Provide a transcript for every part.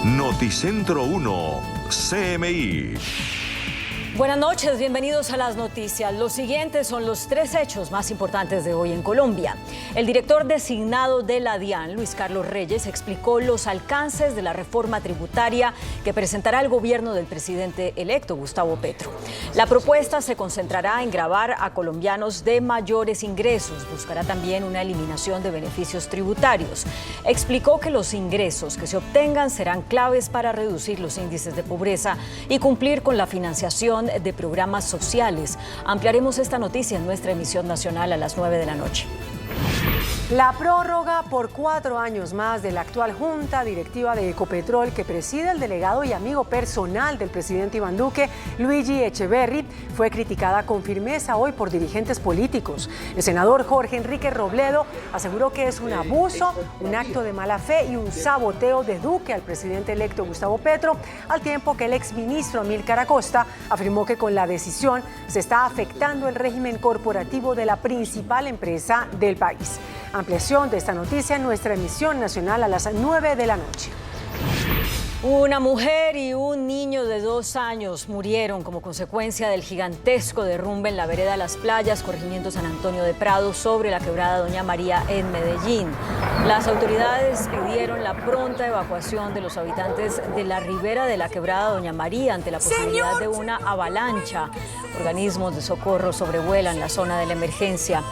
Noticentro 1, CMI. Buenas noches, bienvenidos a las noticias. Los siguientes son los 3 hechos más importantes de hoy en Colombia. El director designado de la DIAN, Luis Carlos Reyes, explicó los alcances de la reforma tributaria que presentará el gobierno del presidente electo, Gustavo Petro. La propuesta se concentrará en gravar a colombianos de mayores ingresos. Buscará también una eliminación de beneficios tributarios. Explicó que los ingresos que se obtengan serán claves para reducir los índices de pobreza y cumplir con la financiación de programas sociales. Ampliaremos esta noticia en nuestra emisión nacional a las 9 de la noche. La prórroga por 4 años más de la actual Junta Directiva de Ecopetrol que preside el delegado y amigo personal del presidente Iván Duque, Luigi Echeverri, fue criticada con firmeza hoy por dirigentes políticos. El senador Jorge Enrique Robledo aseguró que es un abuso, un acto de mala fe y un saboteo de Duque al presidente electo Gustavo Petro, al tiempo que el exministro Amílcar Acosta afirmó que con la decisión se está afectando el régimen corporativo de la principal empresa del país. Ampliación de esta noticia en nuestra emisión nacional a las 9 de la noche. Una mujer y un niño de 2 años murieron como consecuencia del gigantesco derrumbe en la vereda Las Playas, corregimiento San Antonio de Prado, sobre la quebrada Doña María en Medellín. Las autoridades pidieron la pronta evacuación de los habitantes de la ribera de la quebrada Doña María ante la posibilidad de una avalancha. Organismos de socorro sobrevuelan la zona de la emergencia.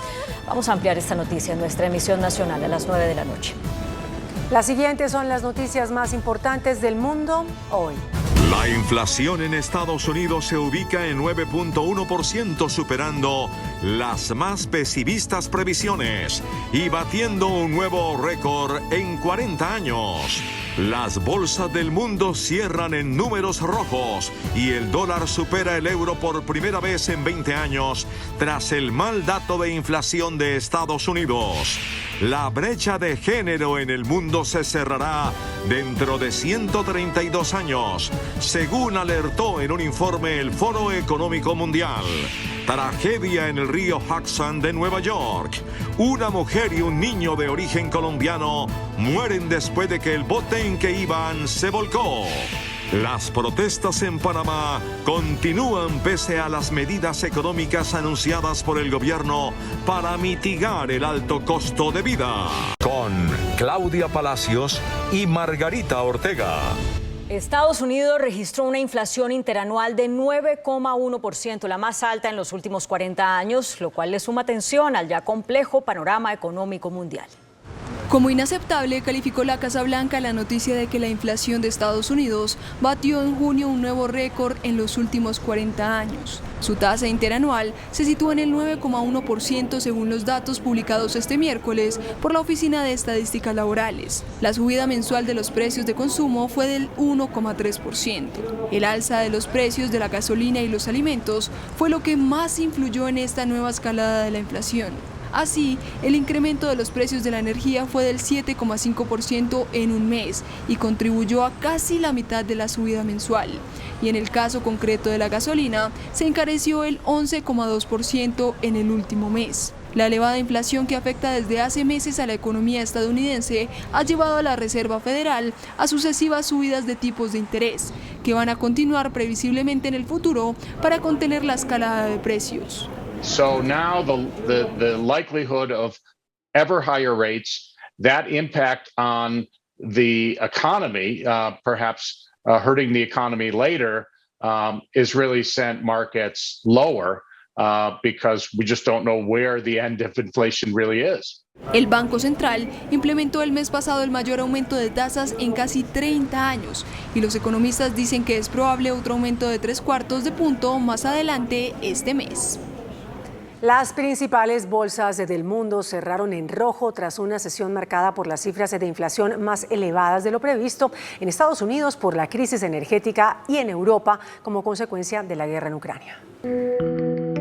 Vamos a ampliar esta noticia en nuestra emisión nacional a las 9 de la noche. Las siguientes son las noticias más importantes del mundo hoy. La inflación en Estados Unidos se ubica en 9.1%, superando las más pesimistas previsiones y batiendo un nuevo récord en 40 años. Las bolsas del mundo cierran en números rojos y el dólar supera el euro por primera vez en 20 años tras el mal dato de inflación de Estados Unidos. La brecha de género en el mundo se cerrará dentro de 132 años, según alertó en un informe el Foro Económico Mundial. Tragedia en el río Hudson de Nueva York. Una mujer y un niño de origen colombiano mueren después de que el bote en que iban se volcó. Las protestas en Panamá continúan pese a las medidas económicas anunciadas por el gobierno para mitigar el alto costo de vida. Con Claudia Palacios y Margarita Ortega. Estados Unidos registró una inflación interanual de 9,1%, la más alta en los últimos 40 años, lo cual le suma tensión al ya complejo panorama económico mundial. Como inaceptable, calificó la Casa Blanca la noticia de que la inflación de Estados Unidos batió en junio un nuevo récord en los últimos 40 años. Su tasa interanual se sitúa en el 9,1% según los datos publicados este miércoles por la Oficina de Estadísticas Laborales. La subida mensual de los precios de consumo fue del 1,3%. El alza de los precios de la gasolina y los alimentos fue lo que más influyó en esta nueva escalada de la inflación. Así, el incremento de los precios de la energía fue del 7,5% en un mes y contribuyó a casi la mitad de la subida mensual. Y en el caso concreto de la gasolina, se encareció el 11,2% en el último mes. La elevada inflación que afecta desde hace meses a la economía estadounidense ha llevado a la Reserva Federal a sucesivas subidas de tipos de interés, que van a continuar previsiblemente en el futuro para contener la escalada de precios. So now the likelihood of ever higher rates, that impact on the economy, perhaps hurting the economy later, is really sent markets lower because we just don't know where the end of inflation really is. El Banco Central implementó el mes pasado el mayor aumento de tasas en casi 30 años y los economistas dicen que es probable otro aumento de 0,75 puntos más adelante este mes. Las principales bolsas del mundo cerraron en rojo tras una sesión marcada por las cifras de inflación más elevadas de lo previsto en Estados Unidos por la crisis energética y en Europa como consecuencia de la guerra en Ucrania.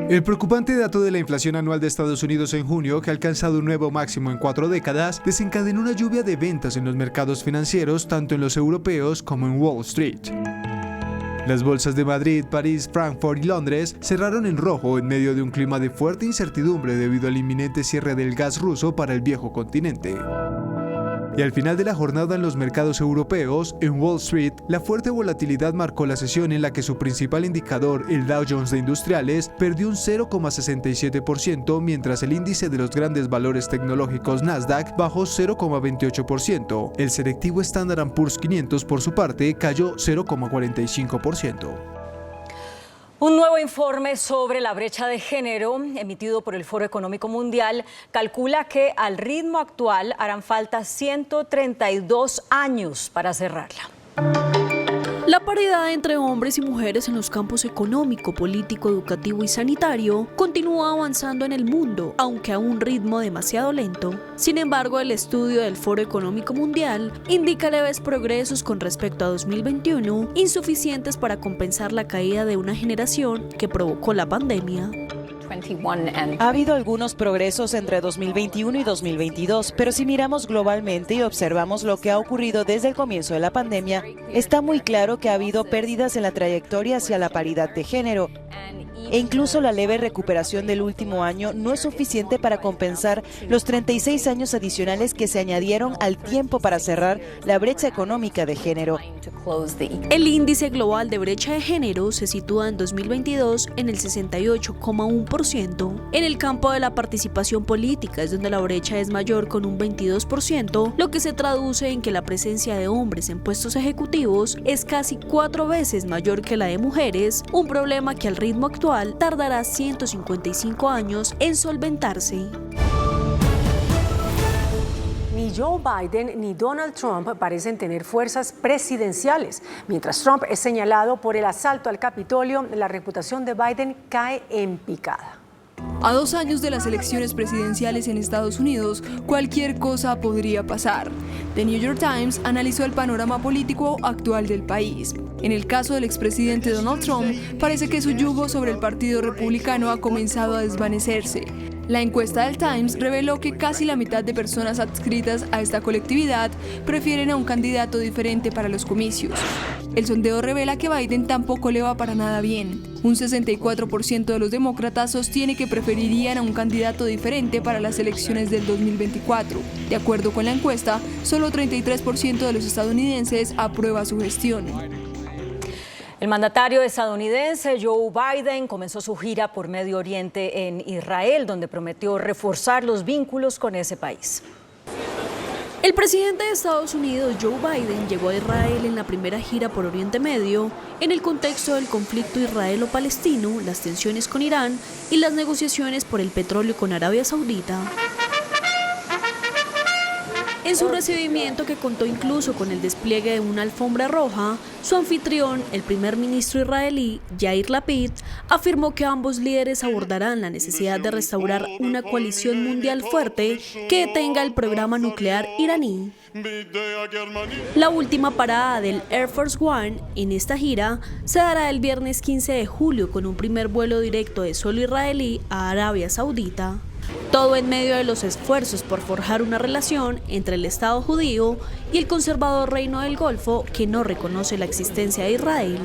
El preocupante dato de la inflación anual de Estados Unidos en junio, que ha alcanzado un nuevo máximo en 4 décadas, desencadenó una lluvia de ventas en los mercados financieros, tanto en los europeos como en Wall Street. Las bolsas de Madrid, París, Frankfurt y Londres cerraron en rojo en medio de un clima de fuerte incertidumbre debido al inminente cierre del gas ruso para el viejo continente. Y al final de la jornada en los mercados europeos, en Wall Street, la fuerte volatilidad marcó la sesión en la que su principal indicador, el Dow Jones de Industriales, perdió un 0,67%, mientras el índice de los grandes valores tecnológicos Nasdaq bajó 0,28%. El selectivo Standard & Poor's 500, por su parte, cayó 0,45%. Un nuevo informe sobre la brecha de género, emitido por el Foro Económico Mundial, calcula que al ritmo actual harán falta 132 años para cerrarla. La paridad entre hombres y mujeres en los campos económico, político, educativo y sanitario continúa avanzando en el mundo, aunque a un ritmo demasiado lento. Sin embargo, el estudio del Foro Económico Mundial indica leves progresos con respecto a 2021, insuficientes para compensar la caída de una generación que provocó la pandemia. Ha habido algunos progresos entre 2021 y 2022, pero si miramos globalmente y observamos lo que ha ocurrido desde el comienzo de la pandemia, está muy claro que ha habido pérdidas en la trayectoria hacia la paridad de género. E incluso la leve recuperación del último año no es suficiente para compensar los 36 años adicionales que se añadieron al tiempo para cerrar la brecha económica de género. El índice global de brecha de género se sitúa en 2022 en el 68,1%. En el campo de la participación política es donde la brecha es mayor con un 22%, lo que se traduce en que la presencia de hombres en puestos ejecutivos es casi 4 veces mayor que la de mujeres, un problema que al ritmo actual tardará 155 años en solventarse. Ni Joe Biden ni Donald Trump parecen tener fuerzas presidenciales. Mientras Trump es señalado por el asalto al Capitolio, la reputación de Biden cae en picada. A 2 años de las elecciones presidenciales en Estados Unidos, cualquier cosa podría pasar. The New York Times analizó el panorama político actual del país. En el caso del expresidente Donald Trump, parece que su yugo sobre el Partido Republicano ha comenzado a desvanecerse. La encuesta del Times reveló que casi la mitad de personas adscritas a esta colectividad prefieren a un candidato diferente para los comicios. El sondeo revela que Biden tampoco le va para nada bien. Un 64% de los demócratas sostiene que preferirían a un candidato diferente para las elecciones del 2024. De acuerdo con la encuesta, solo 33% de los estadounidenses aprueba su gestión. El mandatario estadounidense Joe Biden comenzó su gira por Medio Oriente en Israel, donde prometió reforzar los vínculos con ese país. El presidente de Estados Unidos, Joe Biden, llegó a Israel en la primera gira por Oriente Medio en el contexto del conflicto israelo-palestino, las tensiones con Irán y las negociaciones por el petróleo con Arabia Saudita. En su recibimiento, que contó incluso con el despliegue de una alfombra roja, su anfitrión, el primer ministro israelí, Yair Lapid, afirmó que ambos líderes abordarán la necesidad de restaurar una coalición mundial fuerte que detenga el programa nuclear iraní. La última parada del Air Force One en esta gira se dará el viernes 15 de julio con un primer vuelo directo de suelo israelí a Arabia Saudita. Todo en medio de los esfuerzos por forjar una relación entre el Estado judío y el conservador Reino del Golfo, que no reconoce la existencia de Israel.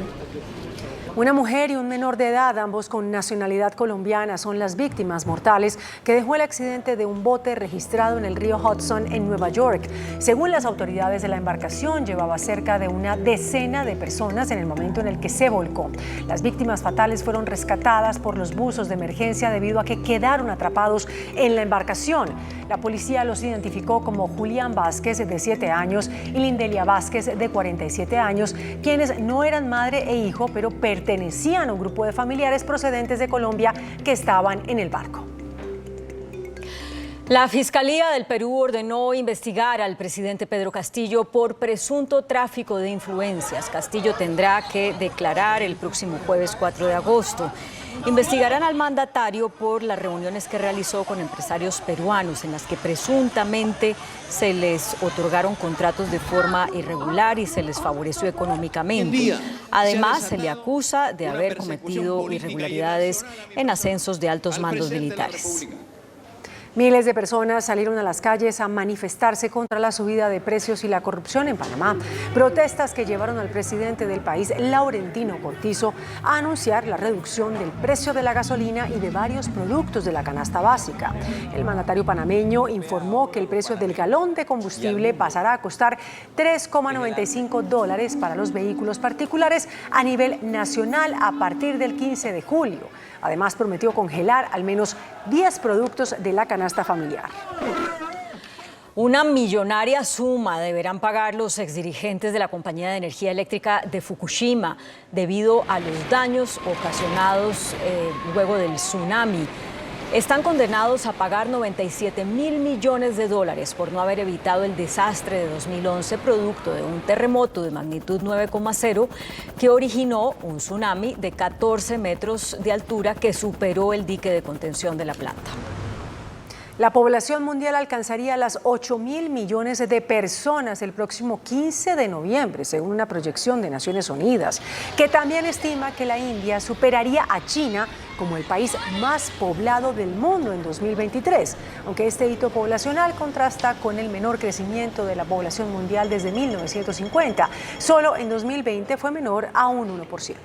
Una mujer y un menor de edad, ambos con nacionalidad colombiana, son las víctimas mortales que dejó el accidente de un bote registrado en el río Hudson en Nueva York. Según las autoridades de la embarcación, llevaba cerca de una decena de personas en el momento en el que se volcó. Las víctimas fatales fueron rescatadas por los buzos de emergencia debido a que quedaron atrapados en la embarcación. La policía los identificó como Julián Vázquez, de 7 años, y Lindelia Vázquez, de 47 años, quienes no eran madre e hijo, pero pertenecían a un grupo de familiares procedentes de Colombia que estaban en el barco. La Fiscalía del Perú ordenó investigar al presidente Pedro Castillo por presunto tráfico de influencias. Castillo tendrá que declarar el próximo jueves 4 de agosto. Investigarán al mandatario por las reuniones que realizó con empresarios peruanos en las que presuntamente se les otorgaron contratos de forma irregular y se les favoreció económicamente. Además, se le acusa de haber cometido irregularidades en ascensos de altos mandos militares. Miles de personas salieron a las calles a manifestarse contra la subida de precios y la corrupción en Panamá. Protestas que llevaron al presidente del país, Laurentino Cortizo, a anunciar la reducción del precio de la gasolina y de varios productos de la canasta básica. El mandatario panameño informó que el precio del galón de combustible pasará a costar $3,95 para los vehículos particulares a nivel nacional a partir del 15 de julio. Además, prometió congelar al menos 10 productos de la canasta familiar. Una millonaria suma deberán pagar los exdirigentes de la compañía de energía eléctrica de Fukushima debido a los daños ocasionados luego del tsunami. Están condenados a pagar $97 mil millones por no haber evitado el desastre de 2011 producto de un terremoto de magnitud 9,0 que originó un tsunami de 14 metros de altura que superó el dique de contención de la planta. La población mundial alcanzaría las 8.000 millones de personas el próximo 15 de noviembre, según una proyección de Naciones Unidas, que también estima que la India superaría a China como el país más poblado del mundo en 2023, aunque este hito poblacional contrasta con el menor crecimiento de la población mundial desde 1950. Solo en 2020 fue menor a un 1%.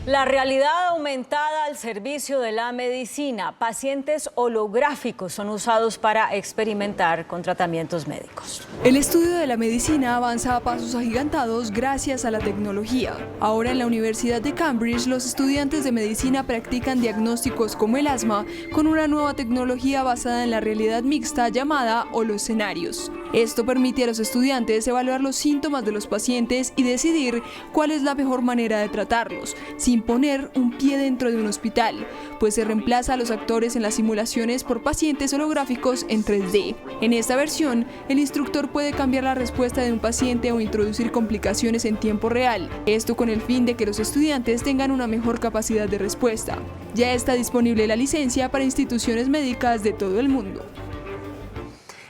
La realidad aumentada al servicio de la medicina. Pacientes holográficos son usados para experimentar con tratamientos médicos. El estudio de la medicina avanza a pasos agigantados gracias a la tecnología. Ahora en la Universidad de Cambridge, los estudiantes de medicina practican diagnósticos como el asma con una nueva tecnología basada en la realidad mixta llamada holoscenarios. Esto permite a los estudiantes evaluar los síntomas de los pacientes y decidir cuál es la mejor manera de tratarlos, sin poner un pie dentro de un hospital, pues se reemplaza a los actores en las simulaciones por pacientes holográficos en 3D. En esta versión, el instructor puede cambiar la respuesta de un paciente o introducir complicaciones en tiempo real, esto con el fin de que los estudiantes tengan una mejor capacidad de respuesta. Ya está disponible la licencia para instituciones médicas de todo el mundo.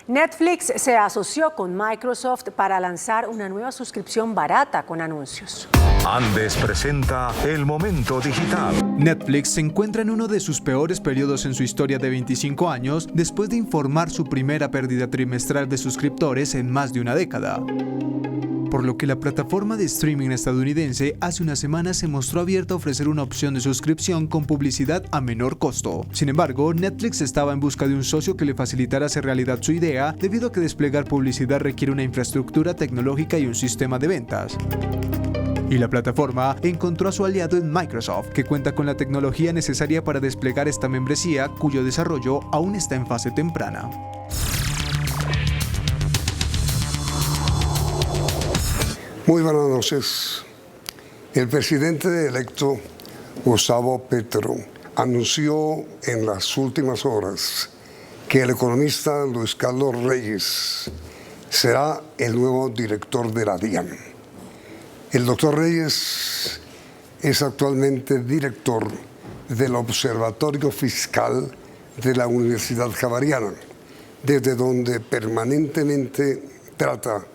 Netflix se asoció con Microsoft para lanzar una nueva suscripción barata con anuncios. Andes presenta El Momento Digital. Netflix se encuentra en uno de sus peores periodos en su historia de 25 años después de informar su primera pérdida trimestral de suscriptores en más de una década. Por lo que la plataforma de streaming estadounidense hace unas semanas se mostró abierta a ofrecer una opción de suscripción con publicidad a menor costo. Sin embargo, Netflix estaba en busca de un socio que le facilitara hacer realidad su idea, debido a que desplegar publicidad requiere una infraestructura tecnológica y un sistema de ventas. Y la plataforma encontró a su aliado en Microsoft, que cuenta con la tecnología necesaria para desplegar esta membresía, cuyo desarrollo aún está en fase temprana. Muy buenas noches. El presidente electo Gustavo Petro anunció en las últimas horas que el economista Luis Carlos Reyes será el nuevo director de la DIAN. El doctor Reyes es actualmente director del Observatorio Fiscal de la Universidad Javeriana, desde donde permanentemente trata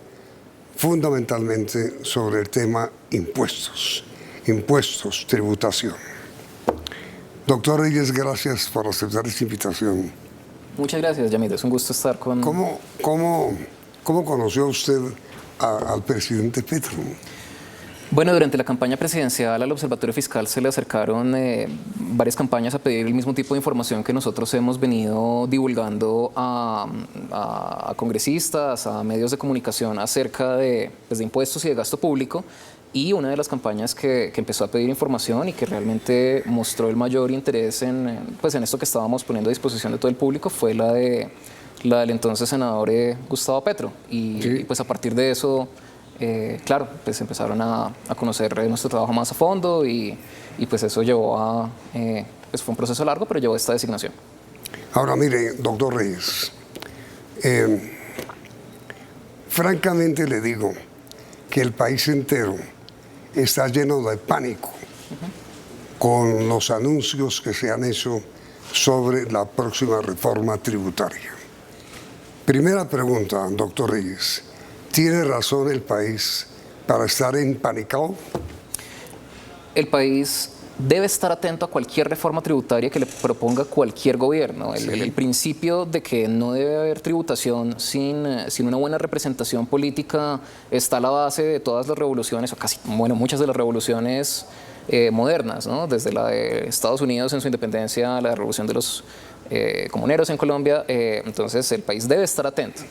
fundamentalmente sobre el tema impuestos, tributación. Doctor Reyes, gracias por aceptar esta invitación. Muchas gracias, Yamil, es un gusto estar con... ¿Cómo conoció usted al presidente Petro? Bueno, durante la campaña presidencial al Observatorio Fiscal se le acercaron varias campañas a pedir el mismo tipo de información que nosotros hemos venido divulgando a congresistas, a medios de comunicación acerca de impuestos y de gasto público. Y una de las campañas que empezó a pedir información y que realmente mostró el mayor interés en esto que estábamos poniendo a disposición de todo el público fue la del entonces senador Gustavo Petro. Y pues a partir de eso... claro, pues empezaron a conocer nuestro trabajo más a fondo y pues eso llevó a, pues fue un proceso largo, pero llevó a esta designación. Ahora mire, doctor Reyes, francamente le digo que el país entero está lleno de pánico con los anuncios que se han hecho sobre la próxima reforma tributaria. Primera pregunta, doctor Reyes. ¿Tiene razón el país para estar empanicado? El país debe estar atento a cualquier reforma tributaria que le proponga cualquier gobierno. El principio de que no debe haber tributación sin una buena representación política está a la base de todas las revoluciones, o casi, bueno, muchas de las revoluciones modernas, ¿no? Desde la de Estados Unidos en su independencia, la revolución de los comuneros en Colombia. Entonces el país debe estar atento.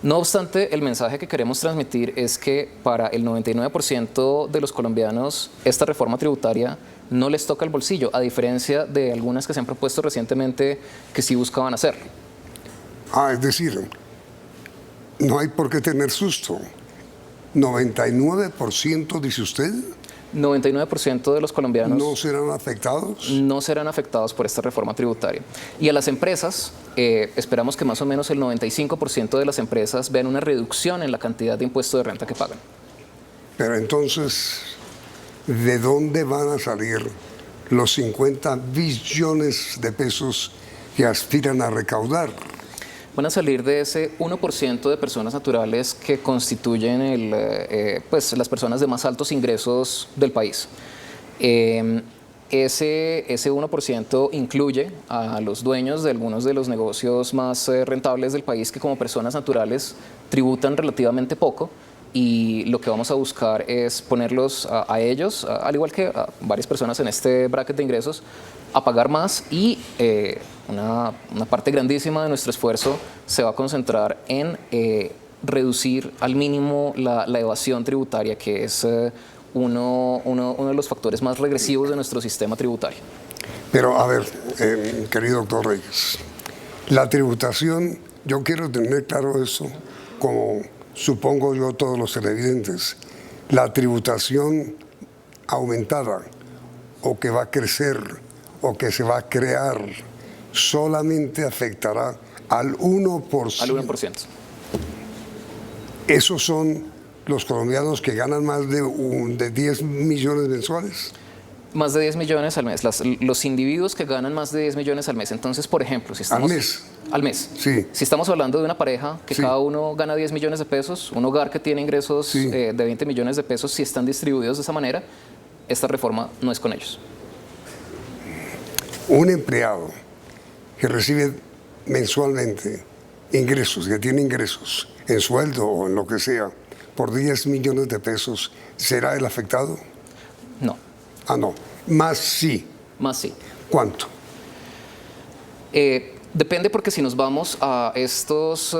No obstante, el mensaje que queremos transmitir es que para el 99% de los colombianos esta reforma tributaria no les toca el bolsillo, a diferencia de algunas que se han propuesto recientemente que sí buscaban hacerlo. Es decir, no hay por qué tener susto. 99%, dice usted. 99% de los colombianos no serán afectados. No serán afectados por esta reforma tributaria. Y a las empresas, esperamos que más o menos el 95% de las empresas vean una reducción en la cantidad de impuesto de renta que pagan. Pero entonces, ¿de dónde van a salir los 50 billones de pesos que aspiran a recaudar? Van a salir de ese 1% de personas naturales que constituyen las personas de más altos ingresos del país. Ese 1% incluye a los dueños de algunos de los negocios más rentables del país, que como personas naturales tributan relativamente poco, y lo que vamos a buscar es ponerlos a ellos, al igual que a varias personas en este bracket de ingresos, a pagar más, y una parte grandísima de nuestro esfuerzo se va a concentrar en reducir al mínimo la evasión tributaria, que es uno de los factores más regresivos de nuestro sistema tributario. Pero a ver, querido doctor Reyes, la tributación, yo quiero tener claro eso, como supongo yo todos los televidentes, la tributación aumentada o que va a crecer o que se va a crear solamente afectará al 1%. Al 1%. ¿Esos son los colombianos que ganan más de 10 millones mensuales? Más de 10 millones al mes. Los individuos que ganan más de 10 millones al mes. Entonces, por ejemplo, si estamos... ¿Al mes? Al mes. Sí. Si estamos hablando de una pareja que cada uno gana 10 millones de pesos, un hogar que tiene ingresos de 20 millones de pesos, si están distribuidos de esa manera, esta reforma no es con ellos. Un empleado que recibe mensualmente ingresos, que tiene ingresos en sueldo o en lo que sea, por 10 millones de pesos, ¿será el afectado? No. No. Más sí. Más sí. ¿Cuánto? Depende, porque si nos vamos a estas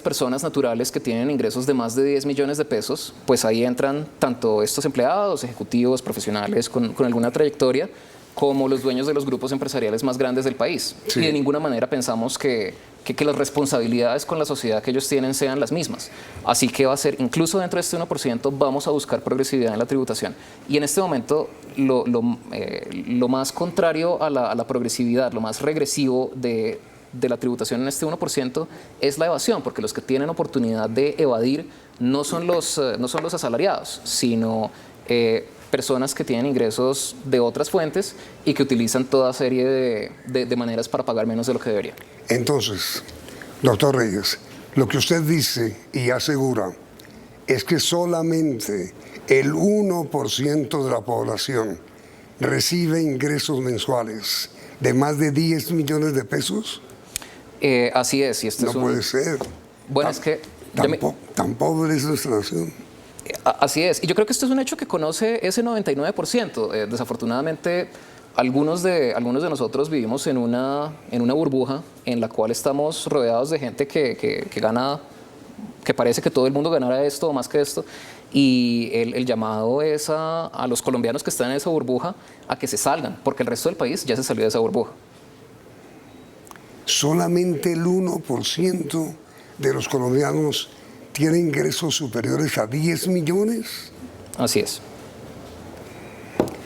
personas naturales que tienen ingresos de más de 10 millones de pesos, pues ahí entran tanto estos empleados, ejecutivos, profesionales con alguna trayectoria, como los dueños de los grupos empresariales más grandes del país. Sí. Y de ninguna manera pensamos que las responsabilidades con la sociedad que ellos tienen sean las mismas. Así que va a ser, incluso dentro de este 1%, vamos a buscar progresividad en la tributación. Y en este momento, lo más contrario a la progresividad, lo más regresivo de la tributación en este 1% es la evasión, porque los que tienen oportunidad de evadir no son los asalariados, sino personas que tienen ingresos de otras fuentes y que utilizan toda serie de maneras para pagar menos de lo que deberían. Entonces, doctor Reyes, lo que usted dice y asegura es que solamente el 1% de la población recibe ingresos mensuales de más de 10 millones de pesos. Así es. Y no puede ser. Bueno, es que... Tan pobre es nuestra nación. Así es. Y yo creo que esto es un hecho que conoce ese 99%. Desafortunadamente, algunos de nosotros vivimos en una burbuja en la cual estamos rodeados de gente que gana, que parece que todo el mundo ganara esto o más que esto. Y el llamado es a los colombianos que están en esa burbuja a que se salgan, porque el resto del país ya se salió de esa burbuja. Solamente el 1% de los colombianos tiene ingresos superiores a 10 millones. Así es.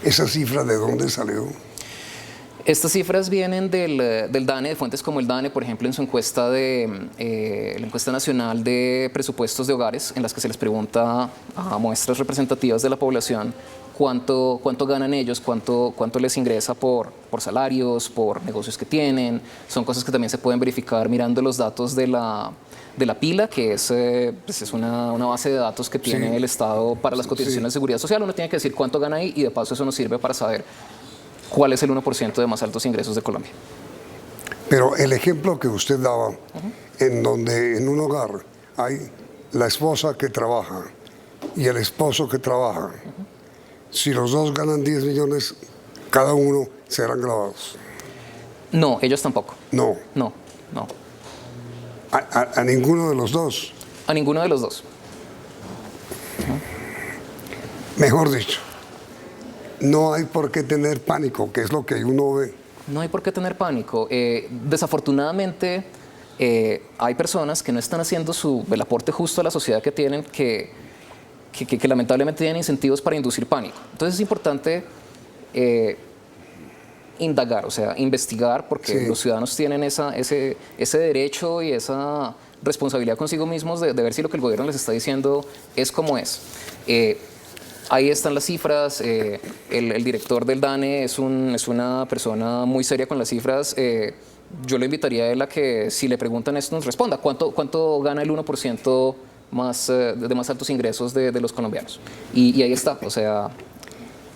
¿Esa cifra de dónde salió? Estas cifras vienen del DANE, de fuentes como el DANE, por ejemplo, en su encuesta la encuesta nacional de presupuestos de hogares, en las que se les pregunta a muestras representativas de la población cuánto ganan ellos, cuánto les ingresa por salarios, por negocios que tienen. Son cosas que también se pueden verificar mirando los datos de la PILA, que es una base de datos que tiene el Estado para las cotizaciones de seguridad social. Uno tiene que decir cuánto gana ahí, y de paso eso nos sirve para saber cuál es el 1% de más altos ingresos de Colombia. Pero el ejemplo que usted daba, en donde en un hogar hay la esposa que trabaja y el esposo que trabaja, si los dos ganan 10 millones, cada uno serán grabados. No, ellos tampoco. No. No. A ninguno de los dos. A ninguno de los dos. Mejor dicho, no hay por qué tener pánico, que es lo que uno ve. No hay por qué tener pánico. Desafortunadamente, hay personas que no están haciendo el aporte justo a la sociedad que tienen, que lamentablemente tienen incentivos para inducir pánico. Entonces es importante indagar, o sea, investigar, porque los ciudadanos tienen ese derecho y esa responsabilidad consigo mismos de ver si lo que el gobierno les está diciendo es como es. Ahí están las cifras. El director del DANE es una persona muy seria con las cifras. Yo le invitaría a él a que, si le preguntan esto, nos responda. ¿Cuánto gana el 1% de más altos ingresos de los colombianos? Y ahí está, o sea...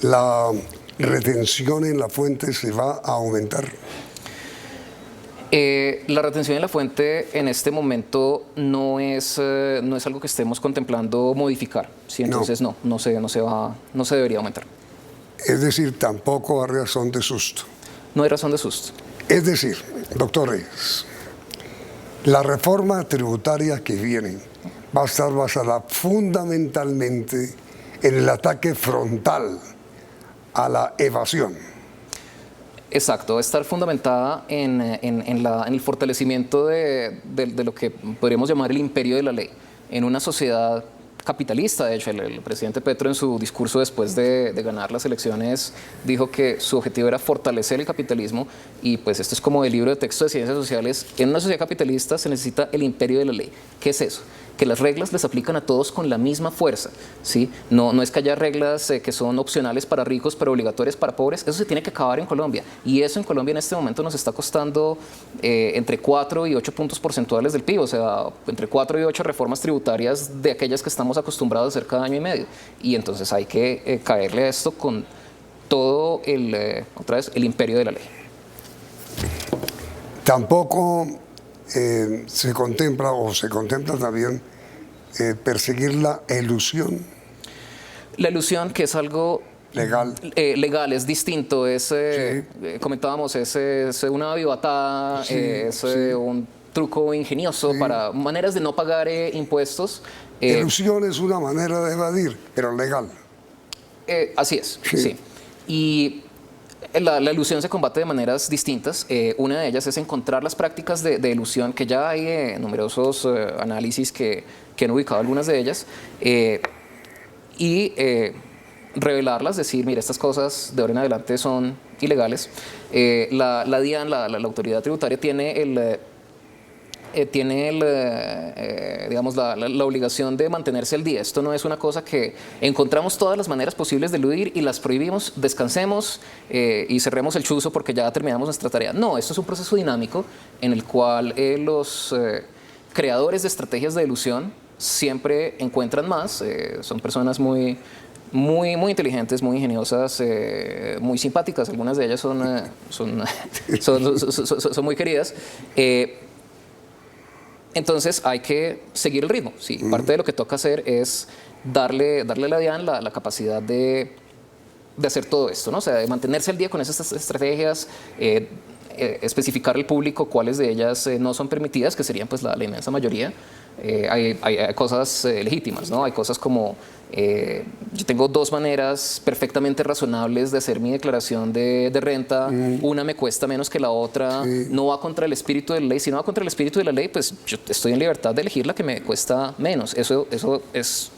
La retención en la fuente se va a aumentar. La retención en la fuente en este momento no es algo que estemos contemplando modificar. ¿Sí? Entonces no se debería aumentar. Es decir, tampoco hay razón de susto. No hay razón de susto. Es decir, doctor Reyes, la reforma tributaria que viene va a estar basada fundamentalmente en el ataque frontal a la evasión. Exacto, va a estar fundamentada en el fortalecimiento de lo que podríamos llamar el imperio de la ley. En una sociedad capitalista, de hecho, el presidente Petro, en su discurso después de ganar las elecciones, dijo que su objetivo era fortalecer el capitalismo, y pues esto es como el libro de texto de ciencias sociales. En una sociedad capitalista se necesita el imperio de la ley. ¿Qué es eso? Que las reglas les aplican a todos con la misma fuerza, ¿sí? No es que haya reglas que son opcionales para ricos pero obligatorias para pobres. Eso se tiene que acabar en Colombia, y eso en Colombia en este momento nos está costando entre 4 y 8 puntos porcentuales del PIB, o sea, entre 4 y 8 reformas tributarias de aquellas que estamos acostumbrados a hacer cada año y medio, y entonces hay que caerle a esto con todo otra vez, el imperio de la ley. Tampoco se contempla también perseguir la elusión. La elusión, que es algo legal. Legal, es distinto, comentábamos, es una vivatada, un truco ingenioso para maneras de no pagar impuestos. Elusión es una manera de evadir, pero legal. Así es, sí. Y la elusión se combate de maneras distintas. Una de ellas es encontrar las prácticas de elusión, que ya hay numerosos análisis que han ubicado algunas de ellas, y revelarlas, decir, mira, estas cosas de ahora en adelante son ilegales. La DIAN, la autoridad tributaria, tiene digamos, la obligación de mantenerse al día. Esto no es una cosa que encontramos todas las maneras posibles de eludir y las prohibimos, descansemos y cerremos el chuzo porque ya terminamos nuestra tarea. No, esto es un proceso dinámico en el cual los creadores de estrategias de elusión siempre encuentran más. Son personas muy inteligentes, muy ingeniosas, muy simpáticas. Algunas de ellas son muy queridas. Entonces hay que seguir el ritmo. Sí, parte de lo que toca hacer es darle a la DIAN la capacidad de hacer todo esto, ¿no? O sea, de mantenerse al día con esas estrategias, especificar al público cuáles de ellas no son permitidas, que serían pues la inmensa mayoría. Hay cosas legítimas, ¿no? Hay cosas como yo tengo dos maneras perfectamente razonables de hacer mi declaración de renta. Una me cuesta menos que la otra. No va contra el espíritu de la ley. Si no va contra el espíritu de la ley, pues yo estoy en libertad de elegir la que me cuesta menos. Eso es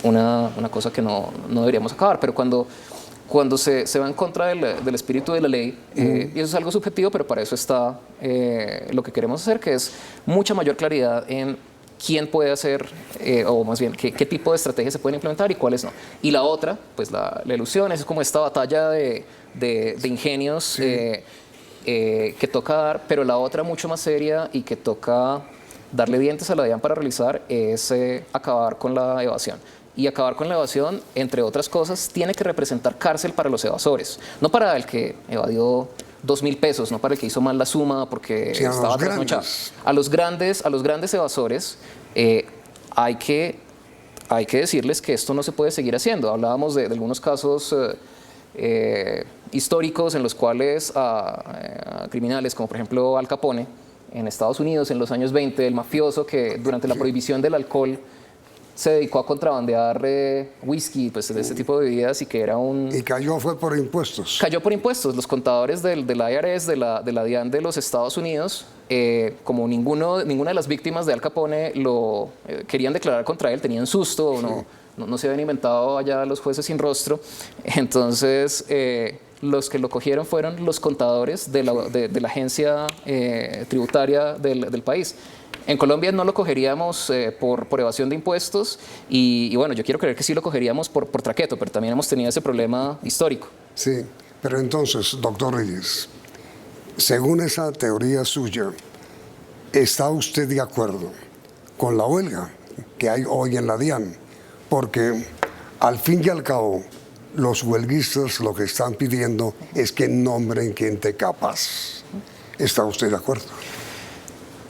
una cosa que no deberíamos acabar. Pero cuando se va en contra del espíritu de la ley, y eso es algo subjetivo, pero para eso está lo que queremos hacer, que es mucha mayor claridad en quién puede hacer, o más bien, qué tipo de estrategias se pueden implementar y cuáles no. Y la otra, pues la ilusión, es como esta batalla de ingenios que toca dar, pero la otra mucho más seria y que toca darle dientes a la DIAN para realizar es acabar con la evasión. y acabar con la evasión, entre otras cosas, tiene que representar cárcel para los evasores, no para el que evadió 2.000 pesos, no para el que hizo mal la suma porque estaba trasnochado. A los grandes evasores hay que decirles que esto no se puede seguir haciendo. Hablábamos de algunos casos históricos en los cuales a criminales como por ejemplo Al Capone en Estados Unidos en los años 20, el mafioso que durante la prohibición del alcohol se dedicó a contrabandear whisky, pues de este tipo de bebidas y que era un... Y cayó fue por impuestos. Cayó por impuestos. Los contadores del IRS, de la DIAN de los Estados Unidos, como ninguna de las víctimas de Al Capone lo querían declarar contra él, tenían susto, no se habían inventado allá los jueces sin rostro. Entonces, los que lo cogieron fueron los contadores de la agencia tributaria del país. En Colombia no lo cogeríamos por evasión de impuestos y bueno, yo quiero creer que sí lo cogeríamos por traqueto, pero también hemos tenido ese problema histórico. Sí, pero entonces, doctor Reyes, según esa teoría suya, ¿está usted de acuerdo con la huelga que hay hoy en la DIAN? Porque al fin y al cabo, los huelguistas lo que están pidiendo es que nombren gente capaz. ¿Está usted de acuerdo?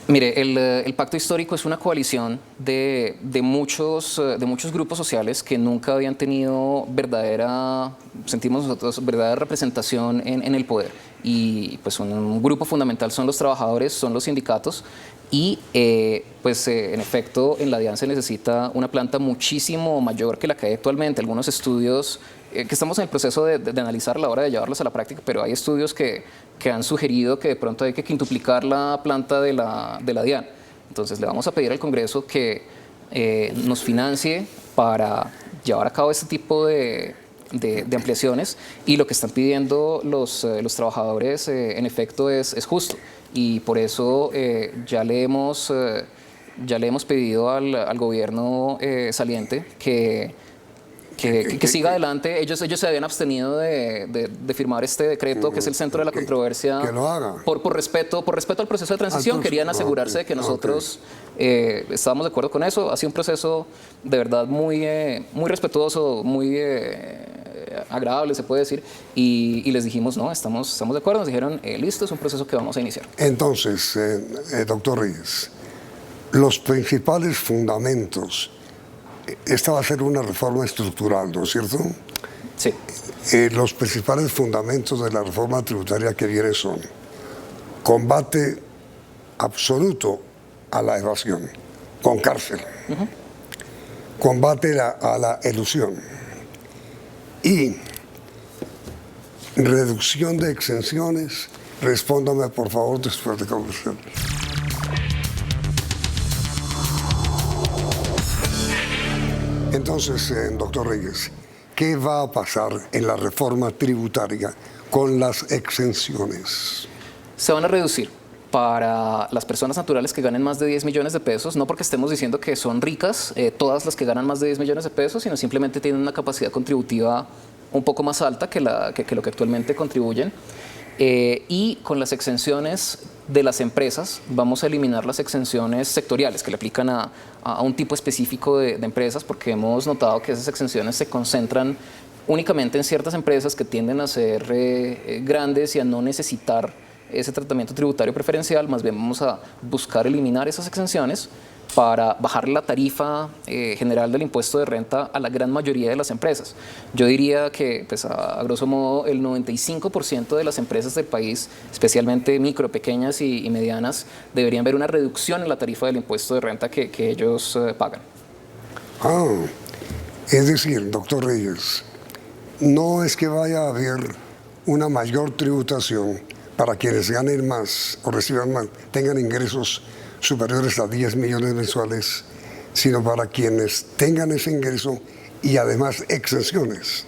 Mire, el Pacto Histórico es una coalición de muchos grupos sociales que nunca habían tenido sentimos nosotros, verdadera representación en el poder. Y pues un grupo fundamental son los trabajadores, son los sindicatos y en efecto en la DIAN se necesita una planta muchísimo mayor que la que hay actualmente. Algunos estudios que estamos en el proceso de analizar a la hora de llevarlos a la práctica, pero hay estudios que han sugerido que de pronto hay que quintuplicar la planta de la DIAN. Entonces le vamos a pedir al Congreso que nos financie para llevar a cabo este tipo de ampliaciones y lo que están pidiendo los trabajadores en efecto es justo y por eso ya le hemos pedido al gobierno saliente que siga adelante. Ellos se habían abstenido de firmar este decreto, que es el centro de la controversia. Que lo haga. Por respeto al proceso de transición. Querían asegurarse de que nosotros estábamos de acuerdo con eso. Ha sido un proceso de verdad muy respetuoso, muy agradable, se puede decir. Y les dijimos, no, estamos de acuerdo. Nos dijeron, listo, es un proceso que vamos a iniciar. Entonces, doctor Reyes, los principales fundamentos. Esta va a ser una reforma estructural, ¿no es cierto? Sí. Los principales fundamentos de la reforma tributaria que viene son combate absoluto a la evasión, con cárcel, combate a la elusión y reducción de exenciones. Respóndame, por favor, después de conversar. Entonces, doctor Reyes, ¿qué va a pasar en la reforma tributaria con las exenciones? Se van a reducir para las personas naturales que ganen más de 10 millones de pesos, no porque estemos diciendo que son ricas todas las que ganan más de 10 millones de pesos, sino simplemente tienen una capacidad contributiva un poco más alta que lo que actualmente contribuyen. Y con las exenciones de las empresas vamos a eliminar las exenciones sectoriales que le aplican a un tipo específico de empresas, porque hemos notado que esas exenciones se concentran únicamente en ciertas empresas que tienden a ser grandes y a no necesitar ese tratamiento tributario preferencial. Más bien vamos a buscar eliminar esas exenciones para bajar la tarifa general del impuesto de renta a la gran mayoría de las empresas. Yo diría que, pues, a grosso modo, el 95% de las empresas del país, especialmente micro, pequeñas y medianas, deberían ver una reducción en la tarifa del impuesto de renta que ellos pagan. Es decir, doctor Reyes, no es que vaya a haber una mayor tributación para quienes ganen más o reciban más, tengan ingresos superiores a 10 millones mensuales, sino para quienes tengan ese ingreso y además exenciones.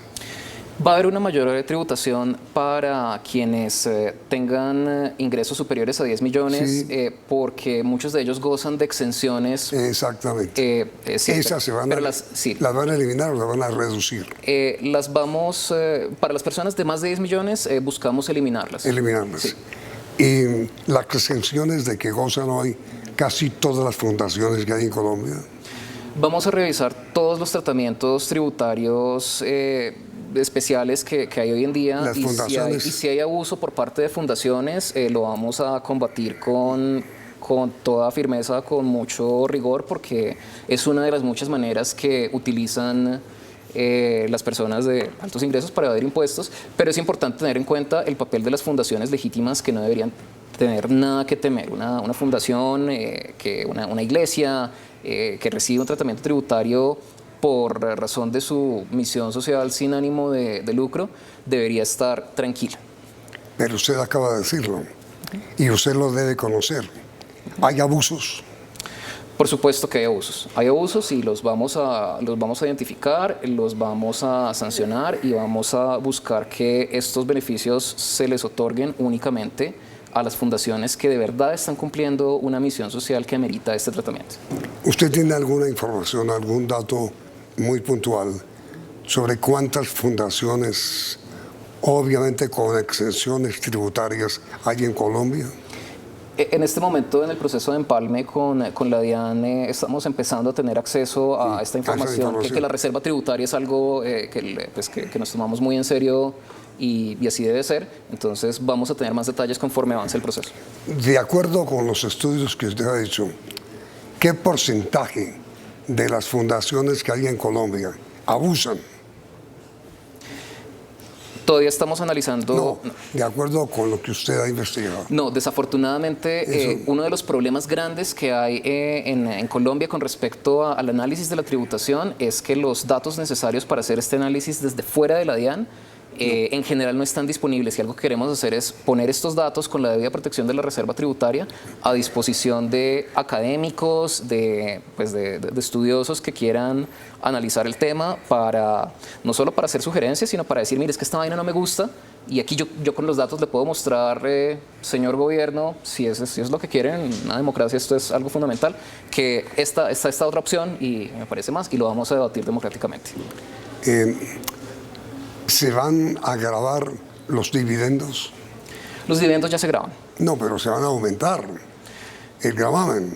Va a haber una mayor tributación para quienes tengan ingresos superiores a 10 millones, sí, porque muchos de ellos gozan de exenciones. Exactamente. Esas se van las van a eliminar o las van a reducir. Para las personas de más de 10 millones, buscamos eliminarlas. Eliminarlas. Sí. Y las exenciones de que gozan hoy casi todas las fundaciones que hay en Colombia. Vamos a revisar todos los tratamientos tributarios especiales que hay hoy en día. Las fundaciones. Y si hay abuso por parte de fundaciones, lo vamos a combatir con toda firmeza, con mucho rigor, porque es una de las muchas maneras que utilizan las personas de altos ingresos para evadir impuestos, pero es importante tener en cuenta el papel de las fundaciones legítimas, que no deberían tener nada que temer. Una fundación, una iglesia que recibe un tratamiento tributario por razón de su misión social sin ánimo de lucro, debería estar tranquila. Pero usted acaba de decirlo, y usted lo debe conocer. ¿Hay abusos? Por supuesto que hay abusos y los vamos a identificar, los vamos a sancionar y vamos a buscar que estos beneficios se les otorguen únicamente a las fundaciones que de verdad están cumpliendo una misión social que amerita este tratamiento. ¿Usted tiene alguna información, algún dato muy puntual sobre cuántas fundaciones, obviamente con exenciones tributarias, hay en Colombia? En este momento, en el proceso de empalme con la DIAN, estamos empezando a tener acceso a esta información, que la reserva tributaria es algo que nos tomamos muy en serio y así debe ser. Entonces vamos a tener más detalles conforme avance el proceso. De acuerdo con los estudios que usted ha hecho, ¿qué porcentaje de las fundaciones que hay en Colombia abusan? Todavía estamos analizando... No, de acuerdo con lo que usted ha investigado. No, desafortunadamente uno de los problemas grandes que hay en Colombia con respecto al análisis de la tributación es que los datos necesarios para hacer este análisis desde fuera de la DIAN en general no están disponibles, y algo que queremos hacer es poner estos datos con la debida protección de la reserva tributaria a disposición de académicos, de estudiosos que quieran analizar el tema, no solo para hacer sugerencias, sino para decir, mire, es que esta vaina no me gusta, y aquí yo con los datos le puedo mostrar, señor gobierno, si es lo que quieren, en una democracia esto es algo fundamental, que esta otra opción y me parece más, y lo vamos a debatir democráticamente. ¿Se van a grabar los dividendos? Los dividendos ya se graban. No, pero se van a aumentar el gravamen.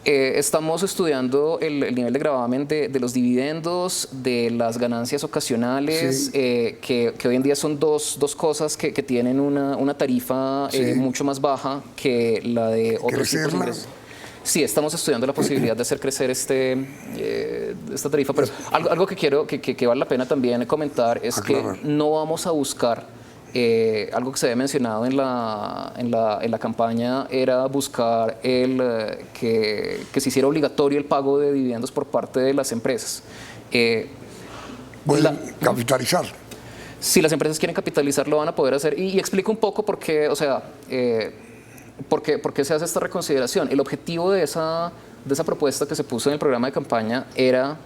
Estamos estudiando el nivel de gravamen de los dividendos, de las ganancias ocasionales, sí. Que hoy en día son dos cosas que tienen una tarifa mucho más baja que la de otros tipos de ingresos. Sí, estamos estudiando la posibilidad de hacer crecer esta tarifa, pero algo que quiero que vale la pena también comentar es que no vamos a buscar, algo que se había mencionado en la campaña era buscar que se hiciera obligatorio el pago de dividendos por parte de las empresas. ¿Pueden capitalizar? Si las empresas quieren capitalizar, lo van a poder hacer. Y explico un poco por qué, ¿por qué se hace esta reconsideración? El objetivo de esa propuesta que se puso en el programa de campaña era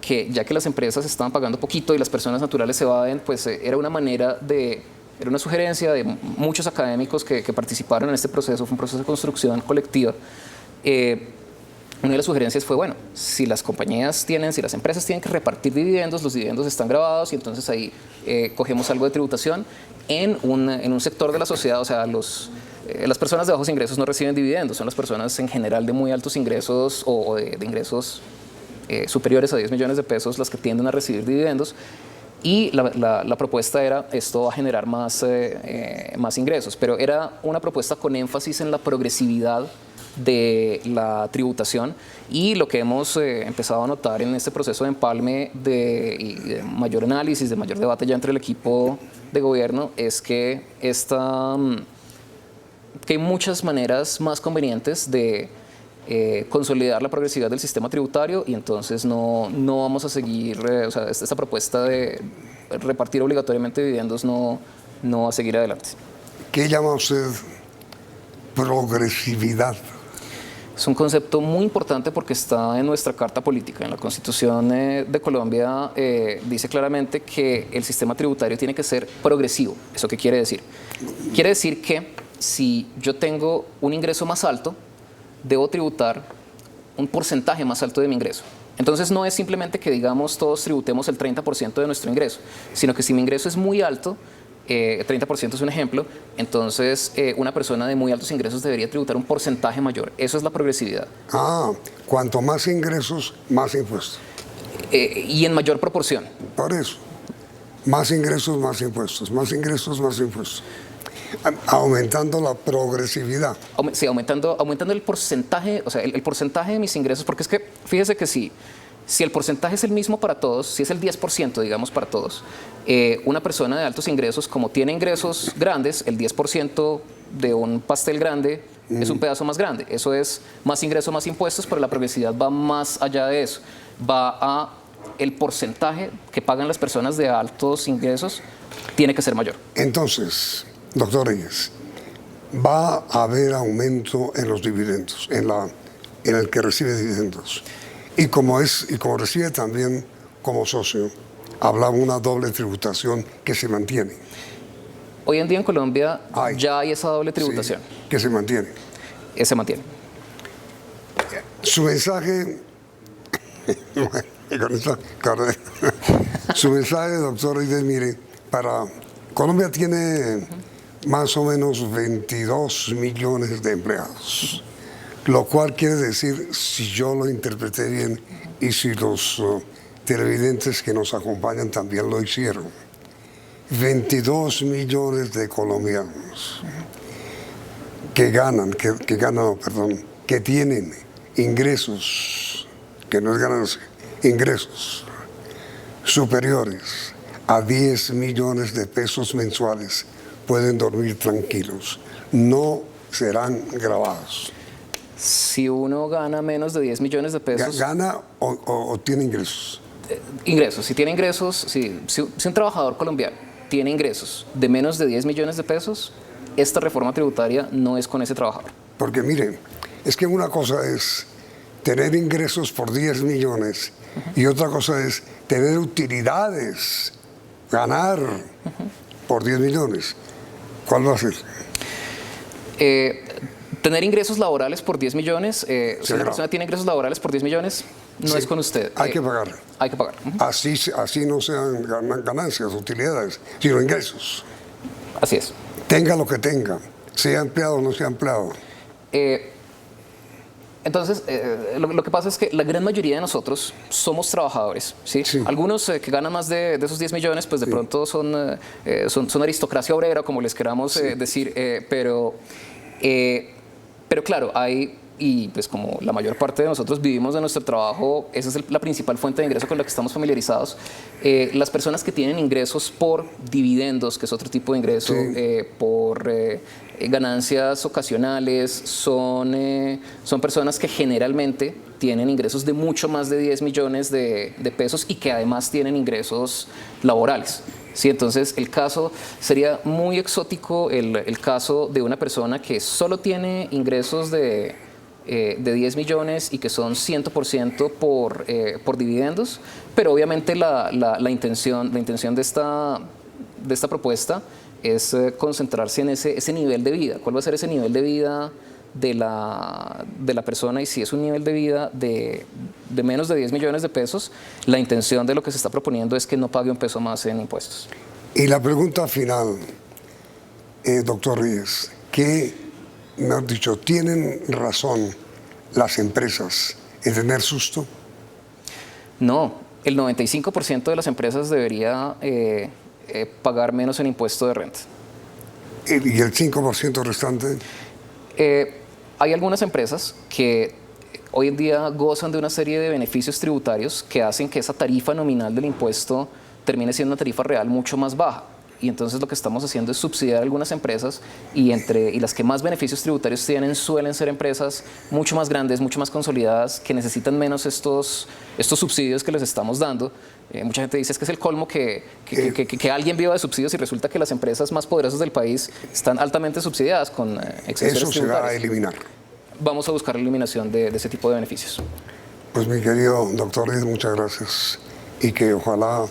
que, ya que las empresas estaban pagando poquito y las personas naturales se evaden, pues era una sugerencia de muchos académicos que participaron en este proceso. Fue un proceso de construcción colectiva. Una de las sugerencias fue, bueno, si las empresas tienen que repartir dividendos, los dividendos están grabados y entonces ahí cogemos algo de tributación en un sector de la sociedad. O sea, las personas de bajos ingresos no reciben dividendos, son las personas en general de muy altos ingresos o de ingresos superiores a 10 millones de pesos las que tienden a recibir dividendos. Y la propuesta era, esto va a generar más ingresos, pero era una propuesta con énfasis en la progresividad de la tributación, y lo que hemos empezado a notar en este proceso de empalme y de mayor análisis, de mayor debate ya entre el equipo de gobierno, es que hay muchas maneras más convenientes de consolidar la progresividad del sistema tributario, y entonces no vamos a seguir, esta propuesta de repartir obligatoriamente dividendos no va a seguir adelante. ¿Qué llama usted progresividad? Es un concepto muy importante porque está en nuestra Carta Política. En la Constitución de Colombia dice claramente que el sistema tributario tiene que ser progresivo. ¿Eso qué quiere decir? Quiere decir que si yo tengo un ingreso más alto, debo tributar un porcentaje más alto de mi ingreso. Entonces no es simplemente que digamos todos tributemos el 30% de nuestro ingreso, sino que si mi ingreso es muy alto, 30% es un ejemplo, entonces una persona de muy altos ingresos debería tributar un porcentaje mayor. Eso es la progresividad. Cuanto más ingresos, más impuestos. Y en mayor proporción. Por eso, más ingresos, más impuestos, más ingresos, más impuestos. Aumentando la progresividad. Sí, aumentando el porcentaje, o sea, el porcentaje de mis ingresos, porque es que, fíjese que si el porcentaje es el mismo para todos, si es el 10%, digamos, para todos, una persona de altos ingresos, como tiene ingresos grandes, el 10% de un pastel grande es un pedazo más grande. Eso es más ingresos, más impuestos, pero la progresividad va más allá de eso. Va a el porcentaje que pagan las personas de altos ingresos tiene que ser mayor. Entonces, doctor Reyes, va a haber aumento en los dividendos, en el que recibe dividendos. Y como recibe también como socio, hablaba una doble tributación que se mantiene. Hoy en día en Colombia ya hay esa doble tributación. Sí, que se mantiene. Se mantiene. Su mensaje, su mensaje, doctor Reyes, mire, Colombia tiene más o menos 22 millones de empleados. Lo cual quiere decir, si yo lo interpreté bien y si los televidentes que nos acompañan también lo hicieron, 22 millones de colombianos que tienen ingresos, que no es ganancia, ingresos superiores a 10 millones de pesos mensuales pueden dormir tranquilos, no serán gravados. Si uno gana menos de 10 millones de pesos... ¿Gana o tiene ingresos? Ingresos. Si tiene ingresos, si un trabajador colombiano tiene ingresos de menos de 10 millones de pesos, esta reforma tributaria no es con ese trabajador. Porque miren, es que una cosa es tener ingresos por 10 millones y otra cosa es tener utilidades, ganar por 10 millones. ¿Cuál va a ser? Tener ingresos laborales por 10 millones, si una persona tiene ingresos laborales por 10 millones, no es con usted. Hay que pagar. Hay que pagar. Así no sean ganancias, utilidades, sino ingresos. Así es. Tenga lo que tenga, sea empleado o no sea empleado. Entonces, lo que pasa es que la gran mayoría de nosotros somos trabajadores, ¿sí? Algunos que ganan más de esos 10 millones, pues de pronto son aristocracia obrera, como les queramos decir, pero claro, y pues como la mayor parte de nosotros vivimos de nuestro trabajo, esa es la principal fuente de ingreso con la que estamos familiarizados. Las personas que tienen ingresos por dividendos, que es otro tipo de ingreso, por ganancias ocasionales, son personas que generalmente tienen ingresos de mucho más de 10 millones de pesos y que además tienen ingresos laborales. Sí, entonces el caso sería muy exótico, el caso de una persona que solo tiene ingresos de 10 millones y que son 100% por dividendos, pero obviamente la intención de esta propuesta es concentrarse en ese nivel de vida. ¿Cuál va a ser ese nivel de vida de la persona? Y si es un nivel de vida de menos de 10 millones de pesos, la intención de lo que se está proponiendo es que no pague un peso más en impuestos. Y la pregunta final, doctor Reyes, que me han dicho, ¿tienen razón las empresas en tener susto? No, el 95% de las empresas debería pagar menos en impuesto de renta. ¿Y el 5% restante? Hay algunas empresas que hoy en día gozan de una serie de beneficios tributarios que hacen que esa tarifa nominal del impuesto termine siendo una tarifa real mucho más baja. Y entonces lo que estamos haciendo es subsidiar a algunas empresas y las que más beneficios tributarios tienen suelen ser empresas mucho más grandes, mucho más consolidadas, que necesitan menos estos subsidios que les estamos dando. Mucha gente dice es que es el colmo que alguien viva de subsidios y resulta que las empresas más poderosas del país están altamente subsidiadas con exenciones tributarias. Eso se va a eliminar. Vamos a buscar la eliminación de ese tipo de beneficios. Pues mi querido doctor, muchas gracias y que ojalá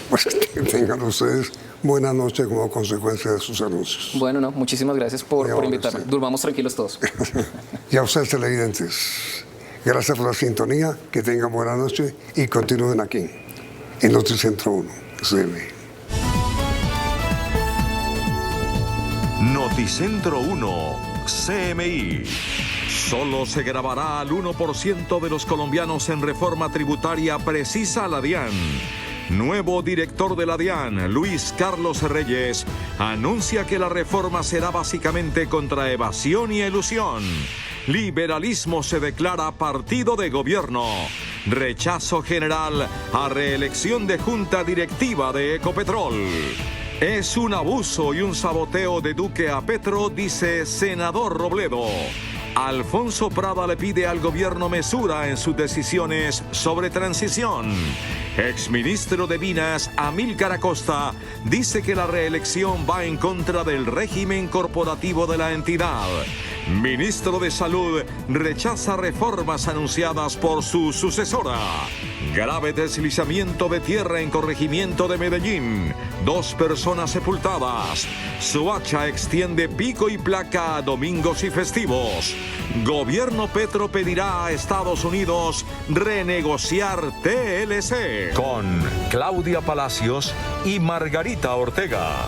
pues, tengan ustedes buena noche como consecuencia de sus anuncios. Bueno, no, muchísimas gracias por invitarme. Durmamos tranquilos todos. Y a ustedes televidentes, gracias por la sintonía, que tengan buena noche y continúen aquí en Noticentro 1. Noticentro 1, CMI. Solo se grabará al 1% de los colombianos en reforma tributaria, precisa la DIAN. Nuevo director de la DIAN, Luis Carlos Reyes, anuncia que la reforma será básicamente contra evasión y elusión. Liberalismo se declara partido de gobierno. Rechazo general a reelección de junta directiva de Ecopetrol. Es un abuso y un saboteo de Duque a Petro, dice senador Robledo. Alfonso Prada le pide al gobierno mesura en sus decisiones sobre transición. Exministro de Minas, Amílcar Acosta, dice que la reelección va en contra del régimen corporativo de la entidad. Ministro de Salud rechaza reformas anunciadas por su sucesora. Grave deslizamiento de tierra en corregimiento de Medellín. 2 personas sepultadas. Soacha extiende pico y placa a domingos y festivos. Gobierno Petro pedirá a Estados Unidos renegociar TLC. Con Claudia Palacios y Margarita Ortega.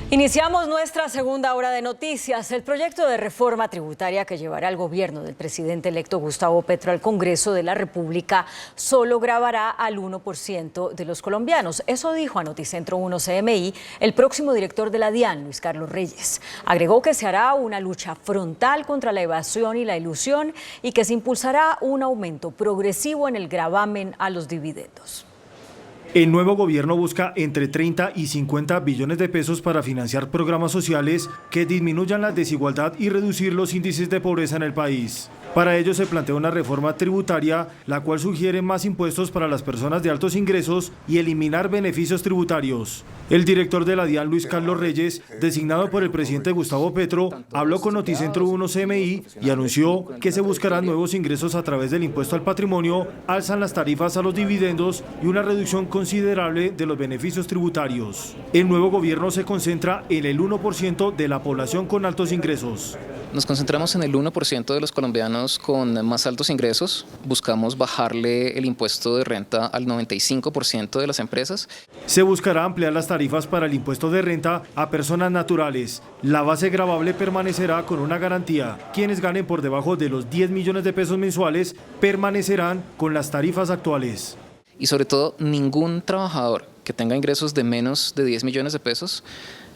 Iniciamos nuestra segunda hora de noticias. El proyecto de reforma tributaria que llevará el gobierno del presidente electo Gustavo Petro al Congreso de la República solo gravará al 1% de los colombianos. Eso dijo a Noticentro 1 CMI el próximo director de la DIAN, Luis Carlos Reyes. Agregó que se hará una lucha frontal contra la evasión y la ilusión y que se impulsará un aumento progresivo en el gravamen a los dividendos. El nuevo gobierno busca entre 30 y 50 billones de pesos para financiar programas sociales que disminuyan la desigualdad y reducir los índices de pobreza en el país. Para ello se plantea una reforma tributaria, la cual sugiere más impuestos para las personas de altos ingresos y eliminar beneficios tributarios. El director de la DIAN, Luis Carlos Reyes, designado por el presidente Gustavo Petro, habló con Noticentro 1 CMI y anunció que se buscarán nuevos ingresos a través del impuesto al patrimonio, alzan las tarifas a los dividendos y una reducción considerable de los beneficios tributarios. El nuevo gobierno se concentra en el 1% de la población con altos ingresos. Nos concentramos en el 1% de los colombianos con más altos ingresos. Buscamos bajarle el impuesto de renta al 95% de las empresas. Se buscará ampliar las tarifas para el impuesto de renta a personas naturales. La base gravable permanecerá con una garantía. Quienes ganen por debajo de los 10 millones de pesos mensuales permanecerán con las tarifas actuales. Y sobre todo, ningún trabajador que tenga ingresos de menos de 10 millones de pesos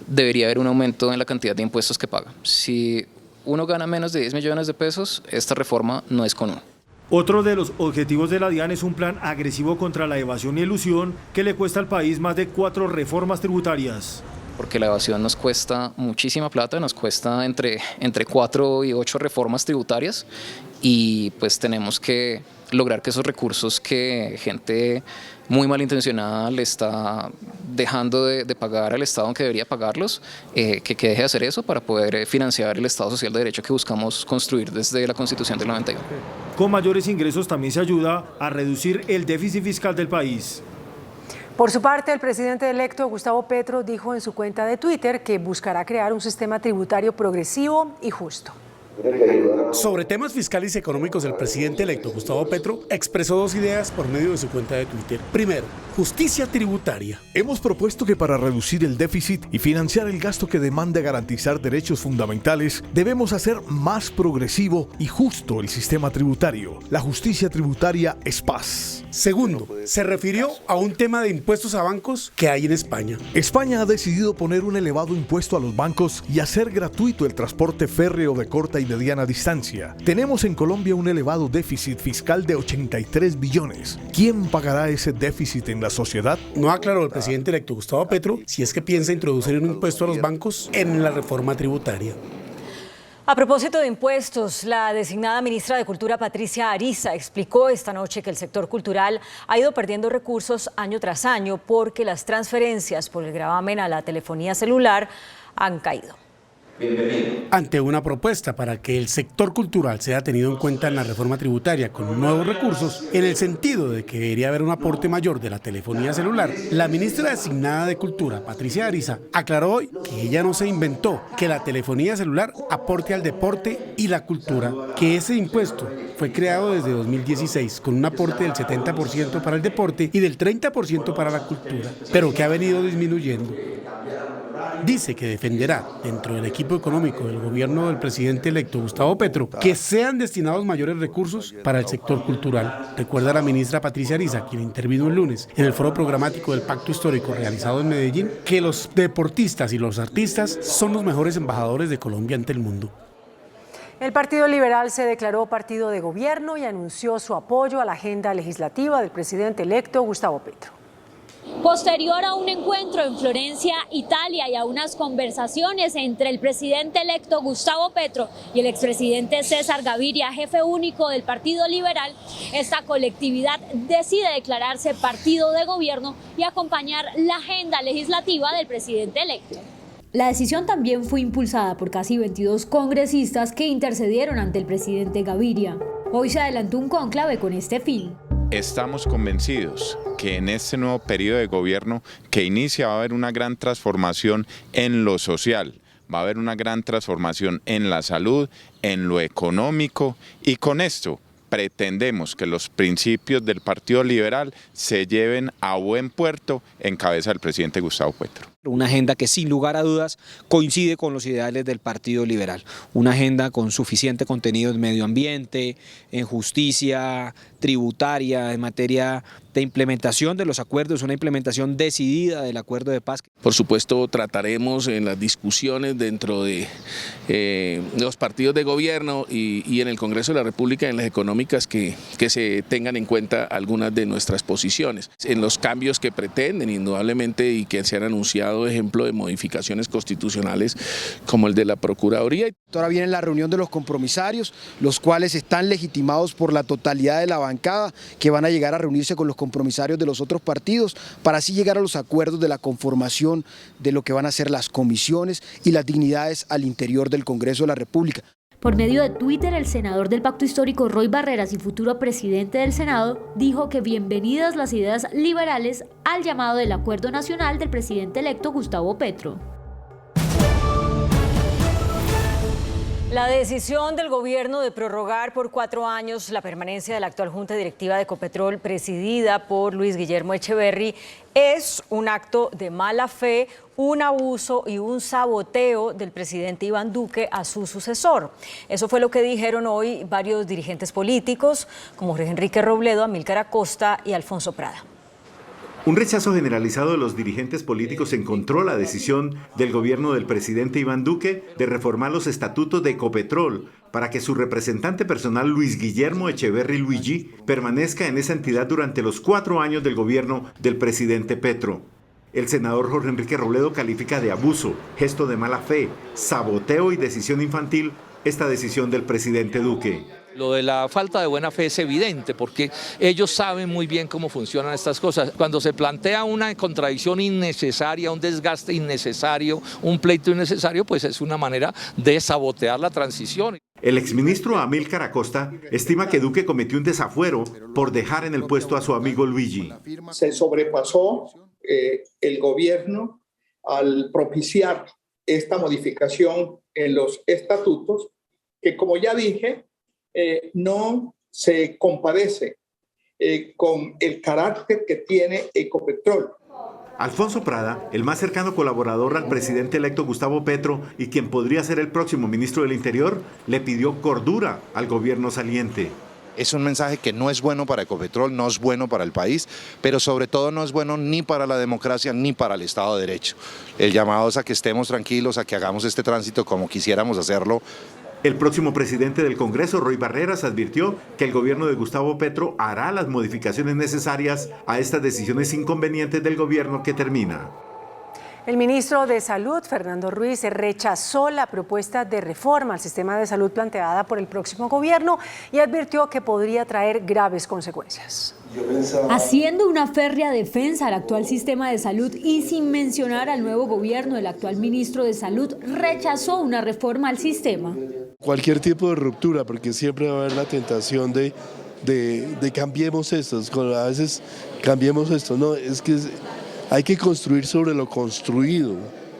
debería haber un aumento en la cantidad de impuestos que paga. Si uno gana menos de 10 millones de pesos, esta reforma no es con uno. Otro de los objetivos de la DIAN es un plan agresivo contra la evasión y elusión que le cuesta al país más de 4 reformas tributarias. Porque la evasión nos cuesta muchísima plata, nos cuesta entre 4 y 8 reformas tributarias y pues tenemos que lograr que esos recursos que gente muy malintencionada le está dejando de pagar al Estado aunque debería pagarlos, que deje de hacer eso para poder financiar el Estado Social de Derecho que buscamos construir desde la Constitución del 91. Con mayores ingresos también se ayuda a reducir el déficit fiscal del país. Por su parte, el presidente electo Gustavo Petro dijo en su cuenta de Twitter que buscará crear un sistema tributario progresivo y justo. Sobre temas fiscales y económicos, el presidente electo Gustavo Petro expresó 2 ideas por medio de su cuenta de Twitter. Primero, justicia tributaria. Hemos propuesto que para reducir el déficit y financiar el gasto que demanda garantizar derechos fundamentales, debemos hacer más progresivo y justo el sistema tributario. La justicia tributaria es paz. Segundo, se refirió a un tema de impuestos a bancos que hay en España. España ha decidido poner un elevado impuesto a los bancos y hacer gratuito el transporte férreo de corta y mediana distancia. Tenemos en Colombia un elevado déficit fiscal de 83 billones. ¿Quién pagará ese déficit en la sociedad? No aclaró el presidente electo Gustavo Petro si es que piensa introducir un impuesto a los bancos en la reforma tributaria. A propósito de impuestos, la designada ministra de Cultura, Patricia Ariza, explicó esta noche que el sector cultural ha ido perdiendo recursos año tras año porque las transferencias por el gravamen a la telefonía celular han caído. Ante una propuesta para que el sector cultural sea tenido en cuenta en la reforma tributaria con nuevos recursos, en el sentido de que debería haber un aporte mayor de la telefonía celular, la ministra designada de Cultura, Patricia Ariza, aclaró hoy que ella no se inventó que la telefonía celular aporte al deporte y la cultura, que ese impuesto fue creado desde 2016 con un aporte del 70% para el deporte y del 30% para la cultura, pero que ha venido disminuyendo. Dice que defenderá dentro del equipo económico del gobierno del presidente electo Gustavo Petro que sean destinados mayores recursos para el sector cultural. Recuerda la ministra Patricia Ariza, quien intervino el lunes en el foro programático del Pacto Histórico realizado en Medellín, que los deportistas y los artistas son los mejores embajadores de Colombia ante el mundo. El Partido Liberal se declaró partido de gobierno y anunció su apoyo a la agenda legislativa del presidente electo Gustavo Petro. Posterior a un encuentro en Florencia, Italia, y a unas conversaciones entre el presidente electo Gustavo Petro y el expresidente César Gaviria, jefe único del Partido Liberal, esta colectividad decide declararse partido de gobierno y acompañar la agenda legislativa del presidente electo. La decisión también fue impulsada por casi 22 congresistas que intercedieron ante el presidente Gaviria. Hoy se adelantó un cónclave con este fin. Estamos convencidos que en este nuevo periodo de gobierno que inicia va a haber una gran transformación en lo social, va a haber una gran transformación en la salud, en lo económico, y con esto pretendemos que los principios del Partido Liberal se lleven a buen puerto en cabeza del presidente Gustavo Petro. Una agenda que sin lugar a dudas coincide con los ideales del Partido Liberal, una agenda con suficiente contenido en medio ambiente, en justicia tributaria, en materia de implementación de los acuerdos, una implementación decidida del acuerdo de paz. Por supuesto, trataremos en las discusiones dentro de los partidos de gobierno y en el Congreso de la República, en las económicas, que se tengan en cuenta algunas de nuestras posiciones. En los cambios que pretenden, indudablemente, y que se han anunciado, ejemplo de modificaciones constitucionales como el de la Procuraduría. Ahora viene la reunión de los compromisarios, los cuales están legitimados por la totalidad de la bancada, que van a llegar a reunirse con los compromisarios de los otros partidos para así llegar a los acuerdos de la conformación de lo que van a ser las comisiones y las dignidades al interior del Congreso de la República. Por medio de Twitter, el senador del Pacto Histórico Roy Barreras y futuro presidente del Senado dijo que bienvenidas las ideas liberales al llamado del Acuerdo Nacional del presidente electo Gustavo Petro. La decisión del gobierno de prorrogar por 4 años la permanencia de la actual Junta Directiva de Ecopetrol, presidida por Luis Guillermo Echeverri, es un acto de mala fe, un abuso y un saboteo del presidente Iván Duque a su sucesor. Eso fue lo que dijeron hoy varios dirigentes políticos, como Jorge Enrique Robledo, Amílcar Acosta y Alfonso Prada. Un rechazo generalizado de los dirigentes políticos encontró la decisión del gobierno del presidente Iván Duque de reformar los estatutos de Ecopetrol para que su representante personal Luis Guillermo Echeverri Luigi permanezca en esa entidad durante los 4 años del gobierno del presidente Petro. El senador Jorge Enrique Robledo califica de abuso, gesto de mala fe, saboteo y decisión infantil esta decisión del presidente Duque. Lo de la falta de buena fe es evidente porque ellos saben muy bien cómo funcionan estas cosas. Cuando se plantea una contradicción innecesaria, un desgaste innecesario, un pleito innecesario, pues es una manera de sabotear la transición. El exministro Amílcar Acosta estima que Duque cometió un desafuero por dejar en el puesto a su amigo Luigi. Se sobrepasó el gobierno al propiciar esta modificación en los estatutos que, como ya dije, no se compadece con el carácter que tiene Ecopetrol. Alfonso Prada, el más cercano colaborador al presidente electo Gustavo Petro y quien podría ser el próximo ministro del Interior, le pidió cordura al gobierno saliente. Es un mensaje que no es bueno para Ecopetrol, no es bueno para el país, pero sobre todo no es bueno ni para la democracia ni para el Estado de Derecho. El llamado es a que estemos tranquilos, a que hagamos este tránsito como quisiéramos hacerlo. El próximo presidente del Congreso, Roy Barreras, advirtió que el gobierno de Gustavo Petro hará las modificaciones necesarias a estas decisiones inconvenientes del gobierno que termina. El ministro de Salud, Fernando Ruiz, rechazó la propuesta de reforma al sistema de salud planteada por el próximo gobierno y advirtió que podría traer graves consecuencias. Haciendo una férrea defensa al actual sistema de salud y sin mencionar al nuevo gobierno, el actual ministro de Salud rechazó una reforma al sistema. Cualquier tipo de ruptura, porque siempre va a haber la tentación de cambiemos esto, a veces cambiemos esto, no, es que hay que construir sobre lo construido,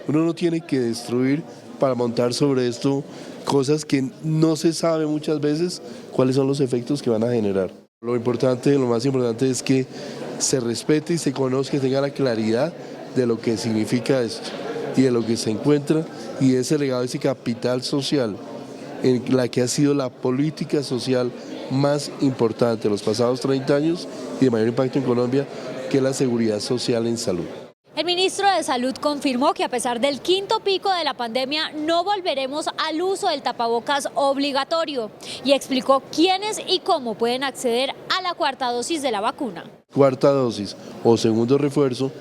uno no tiene que destruir para montar sobre esto cosas que no se sabe muchas veces cuáles son los efectos que van a generar. Lo más importante es que se respete y se conozca y tenga la claridad de lo que significa esto. y de lo que se encuentra, y ese legado, ese capital social en la que ha sido la política social más importante de los pasados 30 años y de mayor impacto en Colombia, que es la seguridad social en salud. El ministro de Salud confirmó que a pesar del quinto pico de la pandemia no volveremos al uso del tapabocas obligatorio y explicó quiénes y cómo pueden acceder a la cuarta dosis de la vacuna. Cuarta dosis o segundo refuerzo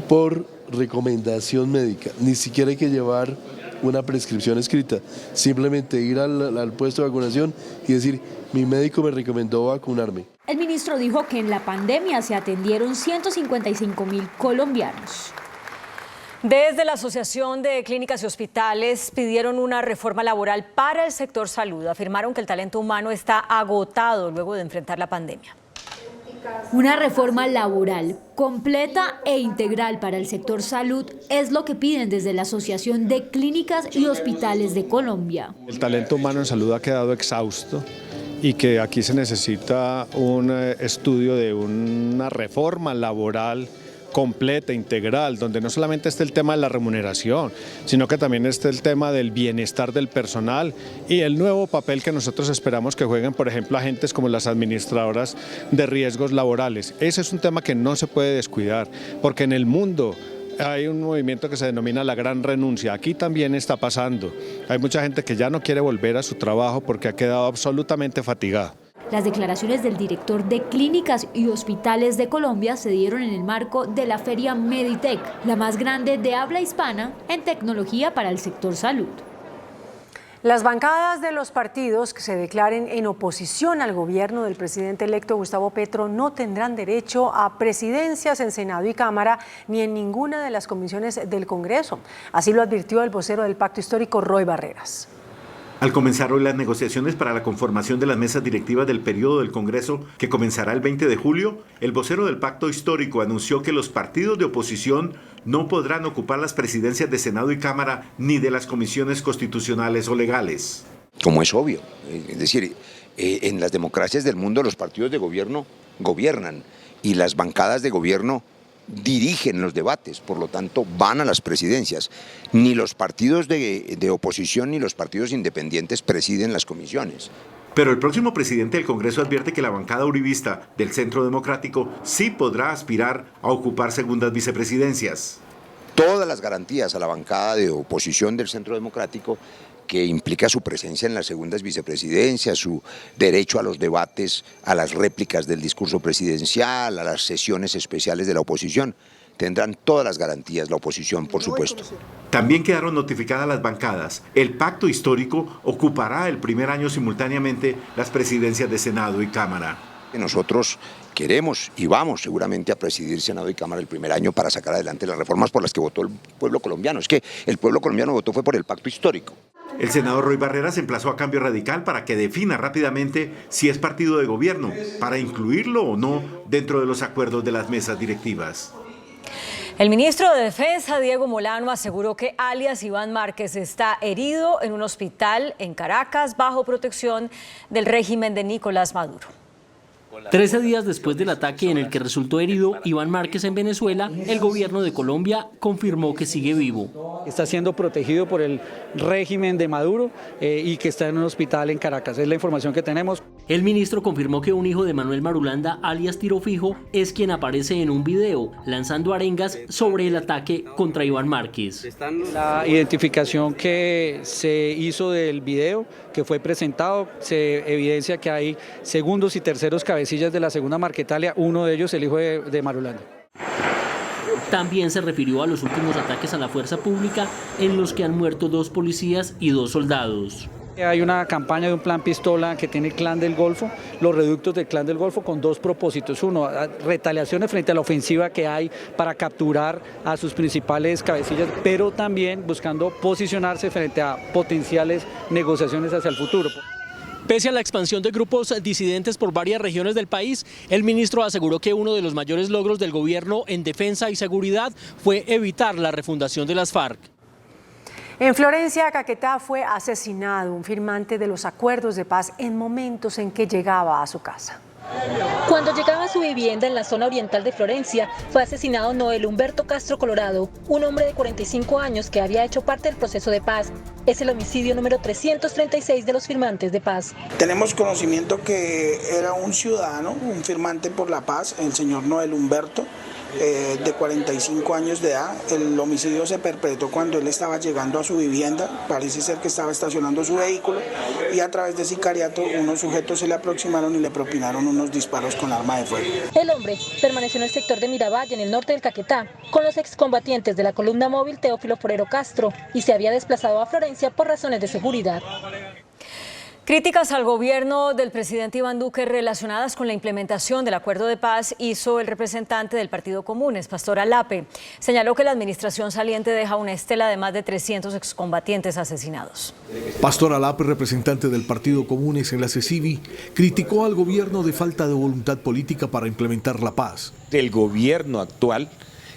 por recomendación médica, ni siquiera hay que llevar una prescripción escrita, simplemente ir al puesto de vacunación y decir, mi médico me recomendó vacunarme. El ministro dijo que en la pandemia se atendieron 155.000 colombianos. Desde la Asociación de Clínicas y Hospitales pidieron una reforma laboral para el sector salud. Afirmaron que el talento humano está agotado luego de enfrentar la pandemia. Una reforma laboral completa e integral para el sector salud es lo que piden desde la Asociación de Clínicas y Hospitales de Colombia. El talento humano en salud ha quedado exhausto y que aquí se necesita un estudio de una reforma laboral completa, integral, donde no solamente esté el tema de la remuneración, sino que también esté el tema del bienestar del personal y el nuevo papel que nosotros esperamos que jueguen, por ejemplo, agentes como las administradoras de riesgos laborales. Ese es un tema que no se puede descuidar, porque en el mundo hay un movimiento que se denomina la gran renuncia. Aquí también está pasando. Hay mucha gente que ya no quiere volver a su trabajo porque ha quedado absolutamente fatigada. Las declaraciones del director de Clínicas y Hospitales de Colombia se dieron en el marco de la Feria Meditech, la más grande de habla hispana en tecnología para el sector salud. Las bancadas de los partidos que se declaren en oposición al gobierno del presidente electo Gustavo Petro no tendrán derecho a presidencias en Senado y Cámara ni en ninguna de las comisiones del Congreso. Así lo advirtió el vocero del Pacto Histórico, Roy Barreras. Al comenzar hoy las negociaciones para la conformación de las mesas directivas del periodo del Congreso, que comenzará el 20 de julio, el vocero del Pacto Histórico anunció que los partidos de oposición no podrán ocupar las presidencias de Senado y Cámara ni de las comisiones constitucionales o legales. Como es obvio, es decir, en las democracias del mundo los partidos de gobierno gobiernan y las bancadas de gobierno dirigen los debates, por lo tanto van a las presidencias. Ni los partidos de oposición ni los partidos independientes presiden las comisiones. Pero el próximo presidente del Congreso advierte que la bancada uribista del Centro Democrático sí podrá aspirar a ocupar segundas vicepresidencias. Todas las garantías a la bancada de oposición del Centro Democrático, que implica su presencia en las segundas vicepresidencias, su derecho a los debates, a las réplicas del discurso presidencial, a las sesiones especiales de la oposición. Tendrán todas las garantías la oposición, por supuesto. También quedaron notificadas las bancadas. El Pacto Histórico ocupará el primer año simultáneamente las presidencias de Senado y Cámara. Nosotros queremos y vamos seguramente a presidir Senado y Cámara el primer año para sacar adelante las reformas por las que votó el pueblo colombiano. Es que el pueblo colombiano votó fue por el Pacto Histórico. El senador Roy Barreras emplazó a Cambio Radical para que defina rápidamente si es partido de gobierno, para incluirlo o no dentro de los acuerdos de las mesas directivas. El ministro de Defensa, Diego Molano, aseguró que alias Iván Márquez está herido en un hospital en Caracas bajo protección del régimen de Nicolás Maduro. 13 días después del ataque en el que resultó herido Iván Márquez en Venezuela, el gobierno de Colombia confirmó que sigue vivo. Está siendo protegido por el régimen de Maduro y que está en un hospital en Caracas. Es la información que tenemos. El ministro confirmó que un hijo de Manuel Marulanda, alias Tiro Fijo, es quien aparece en un video lanzando arengas sobre el ataque contra Iván Márquez. La identificación que se hizo del video, que fue presentado, se evidencia que hay segundos y terceros cabecillas de la segunda Marquetalia, uno de ellos el hijo de Marulanda. También se refirió a los últimos ataques a la fuerza pública en los que han muerto 2 policías y 2 soldados. Hay una campaña de un plan pistola que tiene el Clan del Golfo, los reductos del Clan del Golfo, con 2 propósitos. Uno, retaliaciones frente a la ofensiva que hay para capturar a sus principales cabecillas, pero también buscando posicionarse frente a potenciales negociaciones hacia el futuro. Pese a la expansión de grupos disidentes por varias regiones del país, el ministro aseguró que uno de los mayores logros del gobierno en defensa y seguridad fue evitar la refundación de las FARC. En Florencia, Caquetá, fue asesinado un firmante de los acuerdos de paz en momentos en que llegaba a su casa. Cuando llegaba a su vivienda en la zona oriental de Florencia, fue asesinado Noel Humberto Castro Colorado, un hombre de 45 años que había hecho parte del proceso de paz. Es el homicidio número 336 de los firmantes de paz. Tenemos conocimiento que era un ciudadano, un firmante por la paz, el señor Noel Humberto, de 45 años de edad. El homicidio se perpetró cuando él estaba llegando a su vivienda, parece ser que estaba estacionando su vehículo y a través de sicariato unos sujetos se le aproximaron y le propinaron unos disparos con arma de fuego. El hombre permaneció en el sector de Miravalle, en el norte del Caquetá, con los excombatientes de la columna móvil Teófilo Forero Castro y se había desplazado a Florencia por razones de seguridad. Críticas al gobierno del presidente Iván Duque relacionadas con la implementación del acuerdo de paz hizo el representante del Partido Comunes, Pastor Alape. Señaló que la administración saliente deja una estela de más de 300 excombatientes asesinados. Pastor Alape, representante del Partido Comunes en la CECIVI, criticó al gobierno de falta de voluntad política para implementar la paz. El gobierno actual,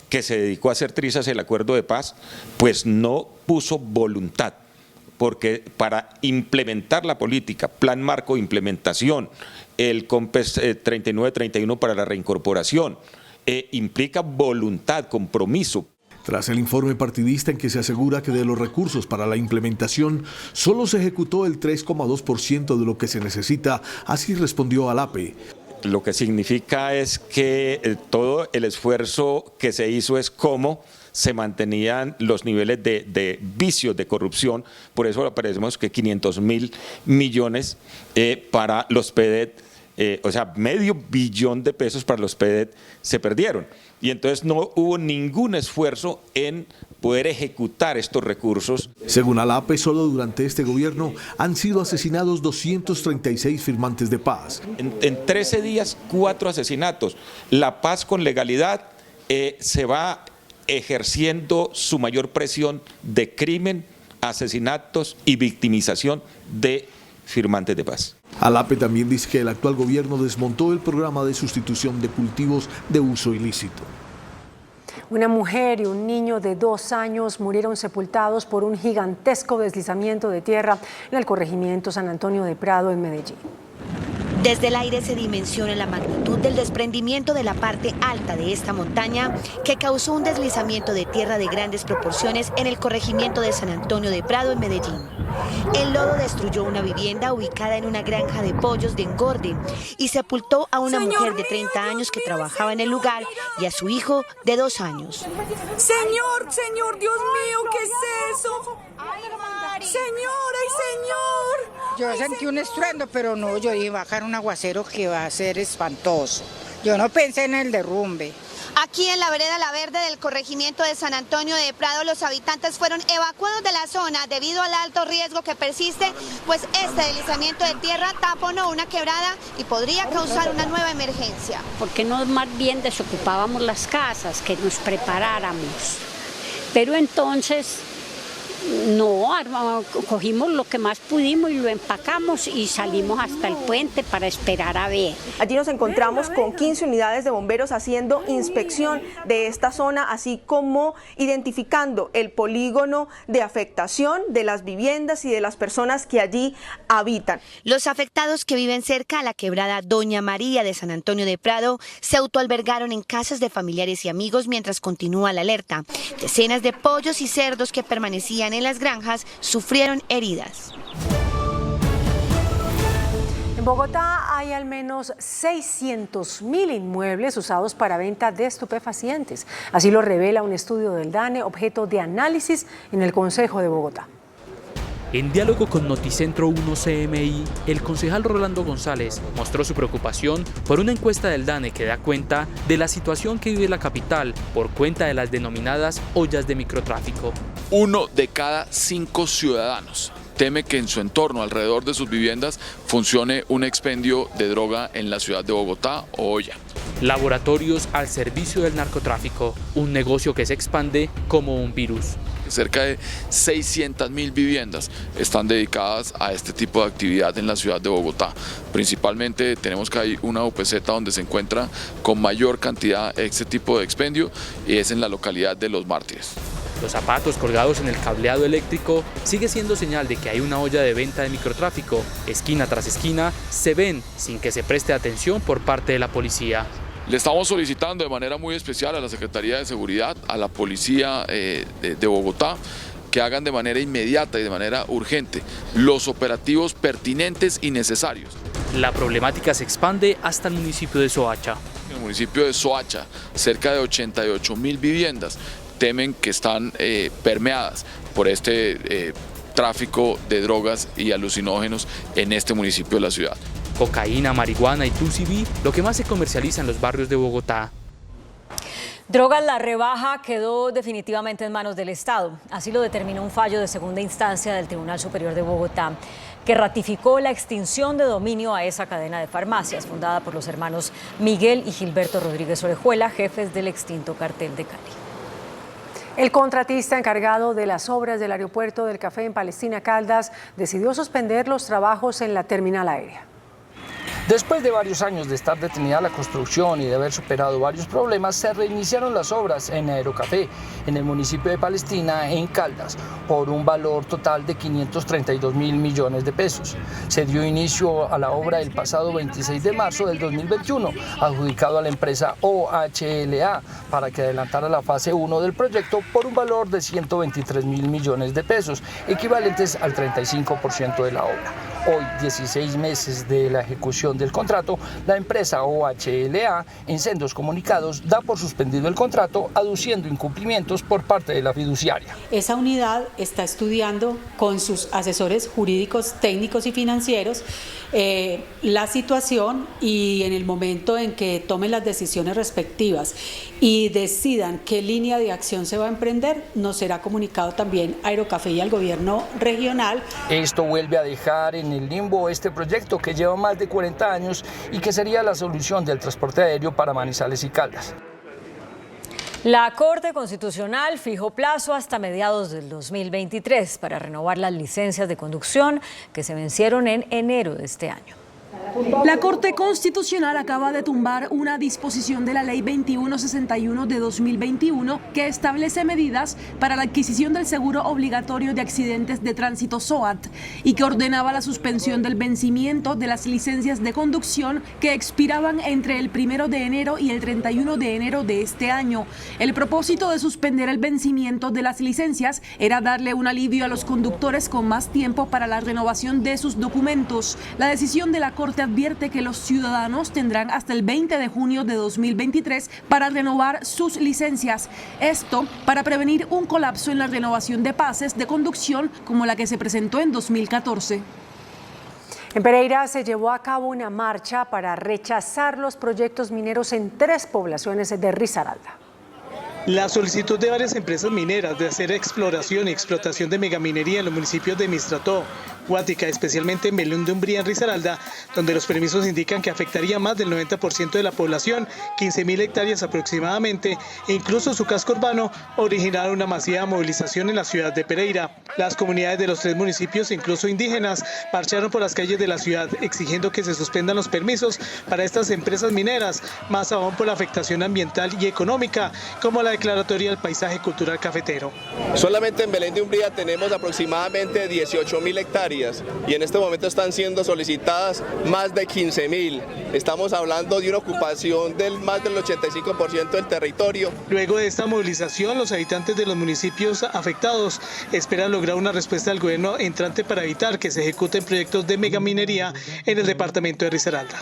que se dedicó a hacer trizas el acuerdo de paz, pues no puso voluntad. Porque para implementar la política, plan marco de implementación, el COMPES 3931 para la reincorporación, implica voluntad, compromiso. Tras el informe partidista en que se asegura que de los recursos para la implementación solo se ejecutó el 3,2% de lo que se necesita, así respondió Alape. Lo que significa es que todo el esfuerzo que se hizo es cómo se mantenían los niveles de vicios de corrupción, por eso aparecemos que 500.000 millones para los PEDET, o sea, $500 millones de pesos para los PEDET se perdieron. Y entonces no hubo ningún esfuerzo en poder ejecutar estos recursos. Según Alape, solo durante este gobierno han sido asesinados 236 firmantes de paz. En 13 días, 4 asesinatos. La paz con legalidad se va ejerciendo su mayor presión de crimen, asesinatos y victimización de firmantes de paz. Alape también dice que el actual gobierno desmontó el programa de sustitución de cultivos de uso ilícito. Una mujer y un niño de 2 años murieron sepultados por un gigantesco deslizamiento de tierra en el corregimiento San Antonio de Prado en Medellín. Desde el aire se dimensiona la magnitud del desprendimiento de la parte alta de esta montaña que causó un deslizamiento de tierra de grandes proporciones en el corregimiento de San Antonio de Prado en Medellín. El lodo destruyó una vivienda ubicada en una granja de pollos de engorde y sepultó a una mujer de 30 años que trabajaba en el lugar y a su hijo de 2 años. Señor, Dios mío, ¿qué es eso? Señor, Yo sentí un estruendo, pero no, yo iba a bajar un aguacero que va a ser espantoso. Yo no pensé en el derrumbe. Aquí en la vereda La Verde del corregimiento de San Antonio de Prado, los habitantes fueron evacuados de la zona debido al alto riesgo que persiste, pues este deslizamiento de tierra taponó una quebrada y podría causar una nueva emergencia. ¿Por qué no más bien desocupábamos las casas, que nos preparáramos? Pero entonces no, cogimos lo que más pudimos y lo empacamos y salimos hasta el puente para esperar a ver. Allí nos encontramos con 15 unidades de bomberos haciendo inspección de esta zona, así como identificando el polígono de afectación de las viviendas y de las personas que allí habitan. Los afectados que viven cerca a la quebrada Doña María de San Antonio de Prado se autoalbergaron en casas de familiares y amigos mientras continúa la alerta. Decenas de pollos y cerdos que permanecían en las granjas sufrieron heridas. En Bogotá hay al menos 600.000 inmuebles usados para venta de estupefacientes. Así lo revela un estudio del DANE, objeto de análisis en el Consejo de Bogotá. En diálogo con Noticentro 1 CMI, el concejal Rolando González mostró su preocupación por una encuesta del DANE que da cuenta de la situación que vive la capital por cuenta de las denominadas ollas de microtráfico. 1 de cada 5 ciudadanos teme que en su entorno, alrededor de sus viviendas, funcione un expendio de droga en la ciudad de Bogotá o olla. Laboratorios al servicio del narcotráfico, un negocio que se expande como un virus. Cerca de 600.000 viviendas están dedicadas a este tipo de actividad en la ciudad de Bogotá. Principalmente tenemos que hay una UPZ donde se encuentra con mayor cantidad este tipo de expendio y es en la localidad de Los Mártires. Los zapatos colgados en el cableado eléctrico sigue siendo señal de que hay una olla de venta de microtráfico. Esquina tras esquina se ven sin que se preste atención por parte de la policía. Le estamos solicitando de manera muy especial a la Secretaría de Seguridad, a la Policía de Bogotá, que hagan de manera inmediata y de manera urgente los operativos pertinentes y necesarios. La problemática se expande hasta el municipio de Soacha. En el municipio de Soacha, cerca de 88.000 viviendas temen que están permeadas por este tráfico de drogas y alucinógenos en este municipio de la ciudad. Cocaína, marihuana y TUCB, lo que más se comercializa en los barrios de Bogotá. Drogas La Rebaja quedó definitivamente en manos del Estado. Así lo determinó un fallo de segunda instancia del Tribunal Superior de Bogotá, que ratificó la extinción de dominio a esa cadena de farmacias fundada por los hermanos Miguel y Gilberto Rodríguez Orejuela, jefes del extinto Cartel de Cali. El contratista encargado de las obras del aeropuerto del Café en Palestina Caldas decidió suspender los trabajos en la terminal aérea. Después de varios años de estar detenida la construcción y de haber superado varios problemas, se reiniciaron las obras en Aerocafé, en el municipio de Palestina, en Caldas, por un valor total de 532.000 millones de pesos. Se dio inicio a la obra el pasado 26 de marzo del 2021, adjudicado a la empresa OHLA para que adelantara la fase 1 del proyecto por un valor de 123.000 millones de pesos, equivalentes al 35% de la obra. Hoy, 16 meses de la ejecución del contrato, la empresa OHLA, en sendos comunicados, da por suspendido el contrato, aduciendo incumplimientos por parte de la fiduciaria. Esa unidad está estudiando con sus asesores jurídicos, técnicos y financieros la situación, y en el momento en que tomen las decisiones respectivas y decidan qué línea de acción se va a emprender, nos será comunicado también a Aerocafé y al gobierno regional. Esto vuelve a dejar en el limbo este proyecto que lleva más de 40 años y que sería la solución del transporte aéreo para Manizales y Caldas. La Corte Constitucional fijó plazo hasta mediados del 2023 para renovar las licencias de conducción que se vencieron en enero de este año. La Corte Constitucional acaba de tumbar una disposición de la Ley 2161 de 2021 que establece medidas para la adquisición del seguro obligatorio de accidentes de tránsito SOAT y que ordenaba la suspensión del vencimiento de las licencias de conducción que expiraban entre el 1 de enero y el 31 de enero de este año. El propósito de suspender el vencimiento de las licencias era darle un alivio a los conductores con más tiempo para la renovación de sus documentos. La decisión de la Corte advierte que los ciudadanos tendrán hasta el 20 de junio de 2023 para renovar sus licencias. Esto para prevenir un colapso en la renovación de pases de conducción como la que se presentó en 2014. En Pereira se llevó a cabo una marcha para rechazar los proyectos mineros en 3 poblaciones de Risaralda. La solicitud de varias empresas mineras de hacer exploración y explotación de megaminería en los municipios de Mistrató, Guática, especialmente en Belén de Umbría, en Risaralda, donde los permisos indican que afectaría más del 90% de la población, 15.000 hectáreas aproximadamente, e incluso su casco urbano, originaron una masiva movilización en la ciudad de Pereira. Las comunidades de los 3 municipios, incluso indígenas, marcharon por las calles de la ciudad exigiendo que se suspendan los permisos para estas empresas mineras, más aún por la afectación ambiental y económica, como la declaratoria del paisaje cultural cafetero. Solamente en Belén de Umbría tenemos aproximadamente 18.000 hectáreas y en este momento están siendo solicitadas más de 15.000. Estamos hablando de una ocupación del más del 85% del territorio. Luego de esta movilización, los habitantes de los municipios afectados esperan lograr una respuesta del gobierno entrante para evitar que se ejecuten proyectos de megaminería en el departamento de Risaralda.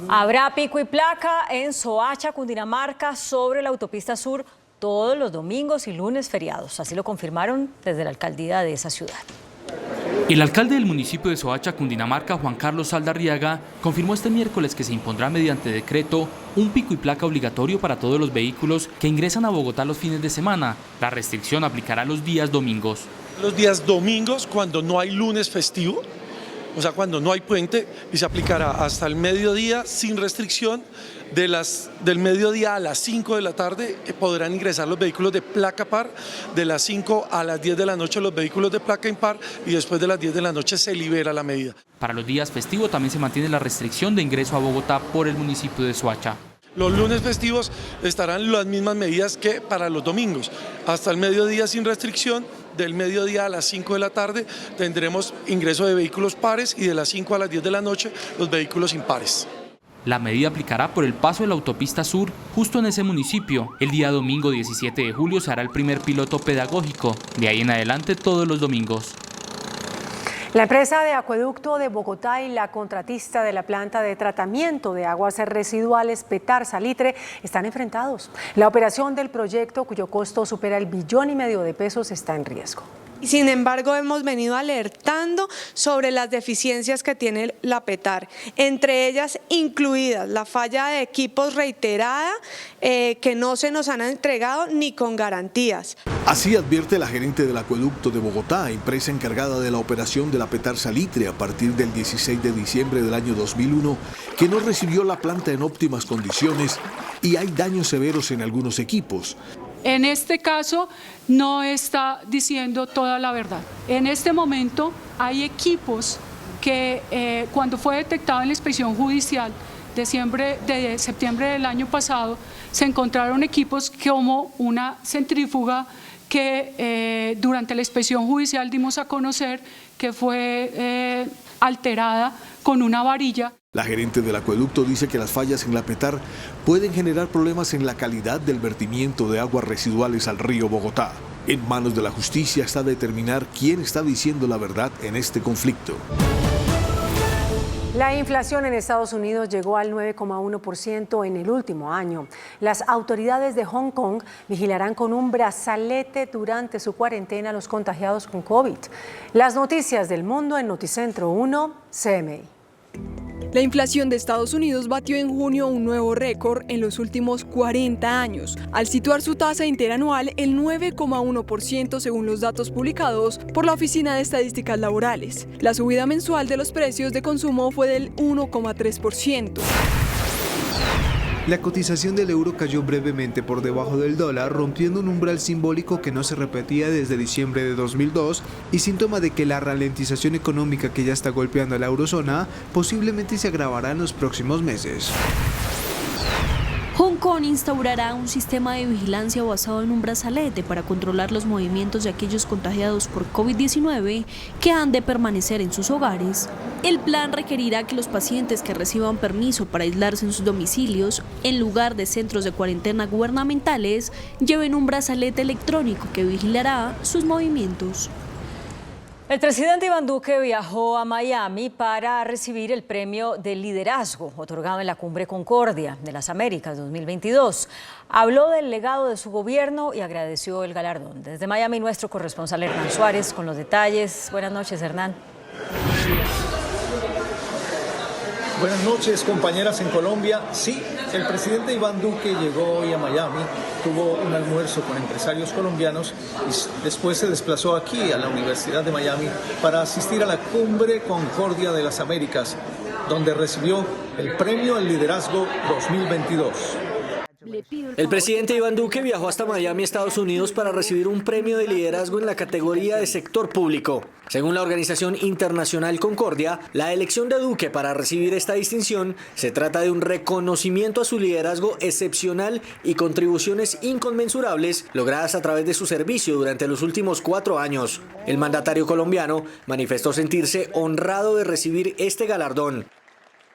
Habrá pico y placa en Soacha, Cundinamarca, sobre la autopista sur todos los domingos y lunes feriados. Así lo confirmaron desde la alcaldía de esa ciudad. El alcalde del municipio de Soacha, Cundinamarca, Juan Carlos Saldarriaga, confirmó este miércoles que se impondrá mediante decreto un pico y placa obligatorio para todos los vehículos que ingresan a Bogotá los fines de semana. La restricción aplicará los días domingos. Los días domingos, cuando no hay lunes festivo, o sea, cuando no hay puente, y se aplicará hasta el mediodía sin restricción. Del mediodía a las 5 de la tarde podrán ingresar los vehículos de placa par, de las 5 a las 10 de la noche los vehículos de placa impar, y después de las 10 de la noche se libera la medida. Para los días festivos también se mantiene la restricción de ingreso a Bogotá por el municipio de Soacha. Los lunes festivos estarán las mismas medidas que para los domingos. Hasta el mediodía sin restricción, del mediodía a las 5 de la tarde tendremos ingreso de vehículos pares y de las 5 a las 10 de la noche los vehículos impares. La medida aplicará por el paso de la autopista sur justo en ese municipio. El día domingo 17 de julio se hará el primer piloto pedagógico. De ahí en adelante todos los domingos. La empresa de acueducto de Bogotá y la contratista de la planta de tratamiento de aguas residuales Petar Salitre están enfrentados. La operación del proyecto, cuyo costo supera el $1,5 millones de pesos, está en riesgo. Sin embargo, hemos venido alertando sobre las deficiencias que tiene la Petar, entre ellas incluidas la falla de equipos reiterada que no se nos han entregado ni con garantías. Así advierte la gerente del acueducto de Bogotá, empresa encargada de la operación de la Petar Salitre a partir del 16 de diciembre del año 2001, que no recibió la planta en óptimas condiciones y hay daños severos en algunos equipos. En este caso no está diciendo toda la verdad. En este momento hay equipos que cuando fue detectado en la inspección judicial de septiembre del año pasado, se encontraron equipos como una centrífuga que durante la inspección judicial dimos a conocer que fue alterada con una varilla. La gerente del acueducto dice que las fallas en la Petar pueden generar problemas en la calidad del vertimiento de aguas residuales al río Bogotá. En manos de la justicia está determinar quién está diciendo la verdad en este conflicto. La inflación en Estados Unidos llegó al 9,1% en el último año. Las autoridades de Hong Kong vigilarán con un brazalete durante su cuarentena a los contagiados con COVID. Las noticias del mundo en Noticentro 1 CMI. La inflación de Estados Unidos batió en junio un nuevo récord en los últimos 40 años, al situar su tasa interanual en 9,1% según los datos publicados por la Oficina de Estadísticas Laborales. La subida mensual de los precios de consumo fue del 1,3%. La cotización del euro cayó brevemente por debajo del dólar, rompiendo un umbral simbólico que no se repetía desde diciembre de 2002 y síntoma de que la ralentización económica que ya está golpeando a la eurozona posiblemente se agravará en los próximos meses. Hong Kong instaurará un sistema de vigilancia basado en un brazalete para controlar los movimientos de aquellos contagiados por COVID-19 que han de permanecer en sus hogares. El plan requerirá que los pacientes que reciban permiso para aislarse en sus domicilios, en lugar de centros de cuarentena gubernamentales, lleven un brazalete electrónico que vigilará sus movimientos. El presidente Iván Duque viajó a Miami para recibir el premio de liderazgo otorgado en la Cumbre Concordia de las Américas 2022. Habló del legado de su gobierno y agradeció el galardón. Desde Miami, nuestro corresponsal Hernán Suárez con los detalles. Buenas noches, Hernán. Buenas noches, compañeras en Colombia. Sí, el presidente Iván Duque llegó hoy a Miami, tuvo un almuerzo con empresarios colombianos y después se desplazó aquí a la Universidad de Miami para asistir a la Cumbre Concordia de las Américas, donde recibió el Premio al Liderazgo 2022. El presidente Iván Duque viajó hasta Miami, Estados Unidos, para recibir un premio de liderazgo en la categoría de sector público. Según la organización internacional Concordia, la elección de Duque para recibir esta distinción se trata de un reconocimiento a su liderazgo excepcional y contribuciones inconmensurables logradas a través de su servicio durante los últimos 4 años. El mandatario colombiano manifestó sentirse honrado de recibir este galardón.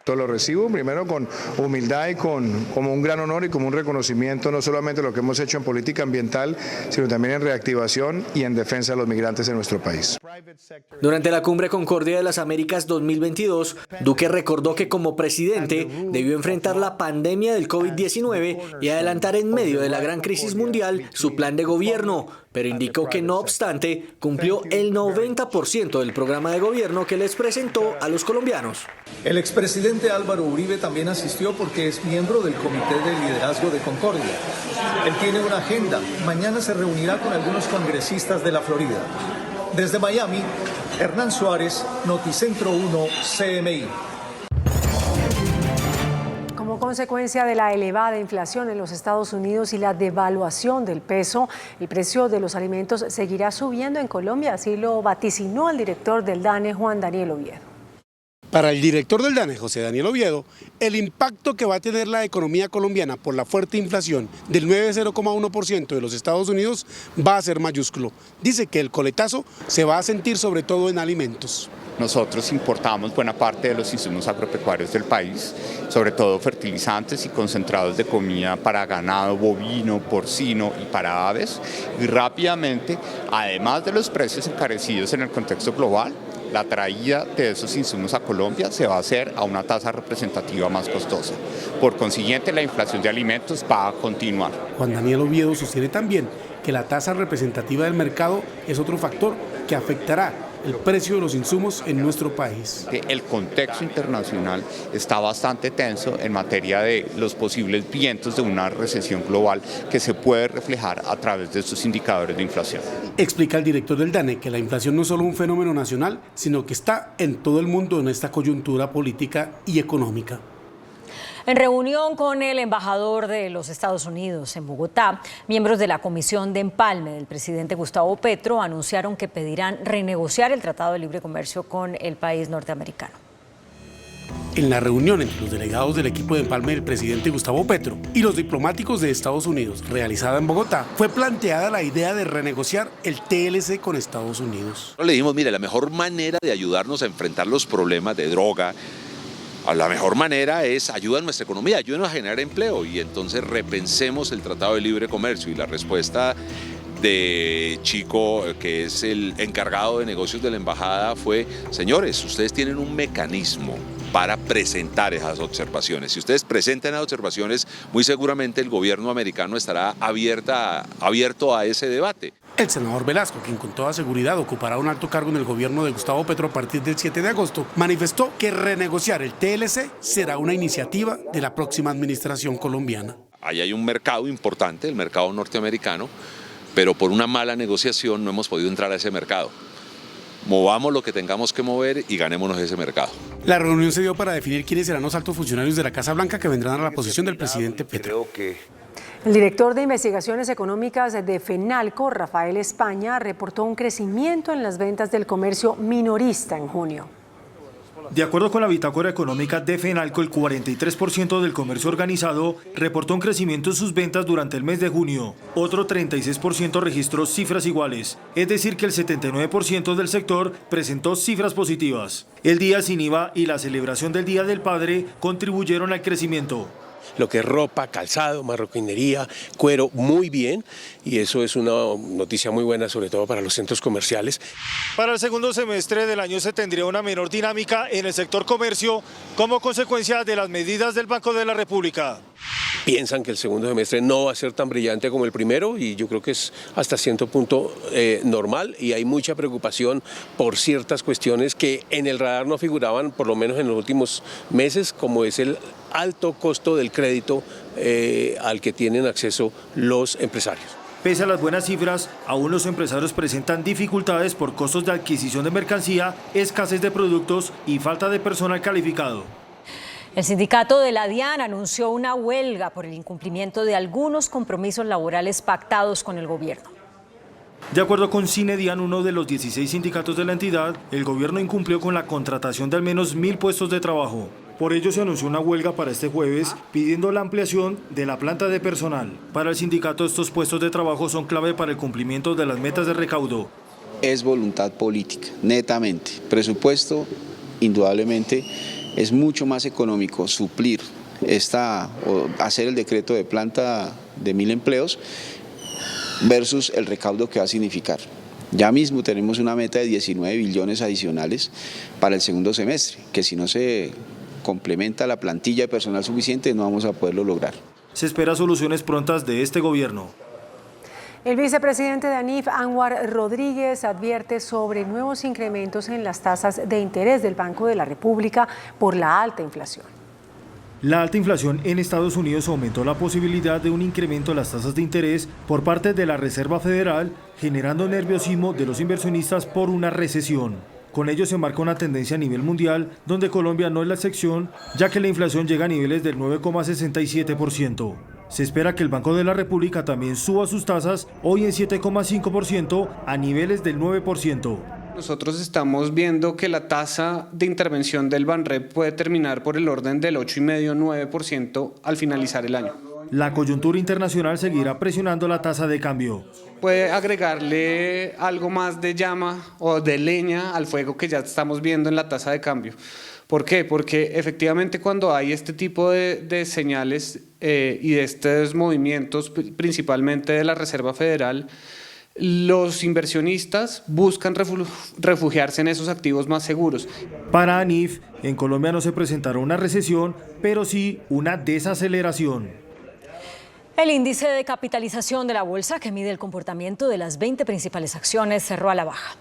Lo recibo primero con humildad y como un gran honor y como un reconocimiento no solamente de lo que hemos hecho en política ambiental, sino también en reactivación y en defensa de los migrantes en nuestro país. Durante la Cumbre Concordia de las Américas 2022, Duque recordó que como presidente debió enfrentar la pandemia del COVID-19 y adelantar en medio de la gran crisis mundial su plan de gobierno, pero indicó que no obstante cumplió el 90% del programa de gobierno que les presentó a los colombianos. El expresidente Álvaro Uribe también asistió porque es miembro del Comité de Liderazgo de Concordia. Él tiene una agenda. Mañana se reunirá con algunos congresistas de la Florida. Desde Miami, Hernán Suárez, Noticentro 1, CMI. Como consecuencia de la elevada inflación en los Estados Unidos y la devaluación del peso, el precio de los alimentos seguirá subiendo en Colombia, así lo vaticinó el director del DANE, Juan Daniel Oviedo. Para el director del DANE, José Daniel Oviedo, el impacto que va a tener la economía colombiana por la fuerte inflación del 9,01% de los Estados Unidos va a ser mayúsculo. Dice que el coletazo se va a sentir sobre todo en alimentos. Nosotros importamos buena parte de los insumos agropecuarios del país, sobre todo fertilizantes y concentrados de comida para ganado bovino, porcino y para aves. Y rápidamente, además de los precios encarecidos en el contexto global, la traída de esos insumos a Colombia se va a hacer a una tasa representativa más costosa. Por consiguiente, la inflación de alimentos va a continuar. Juan Daniel Oviedo sostiene también que la tasa representativa del mercado es otro factor que afectará el precio de los insumos en nuestro país. El contexto internacional está bastante tenso en materia de los posibles vientos de una recesión global que se puede reflejar a través de estos indicadores de inflación. Explica el director del DANE que la inflación no es solo un fenómeno nacional, sino que está en todo el mundo en esta coyuntura política y económica. En reunión con el embajador de los Estados Unidos en Bogotá, miembros de la Comisión de Empalme del presidente Gustavo Petro anunciaron que pedirán renegociar el Tratado de Libre Comercio con el país norteamericano. En la reunión entre los delegados del equipo de empalme del presidente Gustavo Petro y los diplomáticos de Estados Unidos, realizada en Bogotá, fue planteada la idea de renegociar el TLC con Estados Unidos. Le dijimos, mire, la mejor manera de ayudarnos a enfrentar los problemas de droga, la mejor manera es ayudar a nuestra economía, ayúdenos a generar empleo y entonces repensemos el Tratado de Libre Comercio. Y la respuesta de Chico, que es el encargado de negocios de la embajada, fue: señores, ustedes tienen un mecanismo para presentar esas observaciones. Si ustedes presentan esas observaciones, muy seguramente el gobierno americano estará abierto a ese debate. El senador Velasco, quien con toda seguridad ocupará un alto cargo en el gobierno de Gustavo Petro a partir del 7 de agosto, manifestó que renegociar el TLC será una iniciativa de la próxima administración colombiana. Ahí hay un mercado importante, el mercado norteamericano, pero por una mala negociación no hemos podido entrar a ese mercado. Movamos lo que tengamos que mover y ganémonos ese mercado. La reunión se dio para definir quiénes serán los altos funcionarios de la Casa Blanca que vendrán a la posición del presidente Petro. El director de Investigaciones Económicas de FENALCO, Rafael España, reportó un crecimiento en las ventas del comercio minorista en junio. De acuerdo con la bitácora económica de FENALCO, el 43% del comercio organizado reportó un crecimiento en sus ventas durante el mes de junio. Otro 36% registró cifras iguales, es decir que el 79% del sector presentó cifras positivas. El día sin IVA y la celebración del Día del Padre contribuyeron al crecimiento. Lo que es ropa, calzado, marroquinería, cuero, muy bien, y eso es una noticia muy buena, sobre todo para los centros comerciales. Para el segundo semestre del año se tendría una menor dinámica en el sector comercio como consecuencia de las medidas del Banco de la República. Piensan que el segundo semestre no va a ser tan brillante como el primero y yo creo que es hasta cierto punto normal, y hay mucha preocupación por ciertas cuestiones que en el radar no figuraban, por lo menos en los últimos meses, como es el alto costo del crédito al que tienen acceso los empresarios. Pese a las buenas cifras, aún los empresarios presentan dificultades por costos de adquisición de mercancía, escasez de productos y falta de personal calificado. El sindicato de la DIAN anunció una huelga por el incumplimiento de algunos compromisos laborales pactados con el gobierno. De acuerdo con CineDIAN, uno de los 16 sindicatos de la entidad, el gobierno incumplió con la contratación de al menos 1.000 puestos de trabajo. Por ello se anunció una huelga para este jueves, pidiendo la ampliación de la planta de personal. Para el sindicato, estos puestos de trabajo son clave para el cumplimiento de las metas de recaudo. Es voluntad política, netamente. Presupuesto, indudablemente, es mucho más económico suplir hacer el decreto de planta de 1.000 empleos versus el recaudo que va a significar. Ya mismo tenemos una meta de 19 billones adicionales para el segundo semestre, que si no se complementa la plantilla de personal suficiente no vamos a poderlo lograr. Se espera soluciones prontas de este gobierno. El vicepresidente de ANIF, Anwar Rodríguez, advierte sobre nuevos incrementos en las tasas de interés del Banco de la República por la alta inflación. La alta inflación en Estados Unidos aumentó la posibilidad de un incremento de las tasas de interés por parte de la Reserva Federal, generando nerviosismo de los inversionistas por una recesión. Con ello se marca una tendencia a nivel mundial, donde Colombia no es la excepción, ya que la inflación llega a niveles del 9,67%. Se espera que el Banco de la República también suba sus tasas, hoy en 7,5%, a niveles del 9%. Nosotros estamos viendo que la tasa de intervención del Banrep puede terminar por el orden del 8,5–9% al finalizar el año. La coyuntura internacional seguirá presionando la tasa de cambio. Puede agregarle algo más de llama o de leña al fuego que ya estamos viendo en la tasa de cambio. ¿Por qué? Porque efectivamente cuando hay este tipo de señales y de estos movimientos, principalmente de la Reserva Federal, los inversionistas buscan refugiarse en esos activos más seguros. Para ANIF, en Colombia no se presentará una recesión, pero sí una desaceleración. El índice de capitalización de la bolsa, que mide el comportamiento de las 20 principales acciones, cerró a la baja.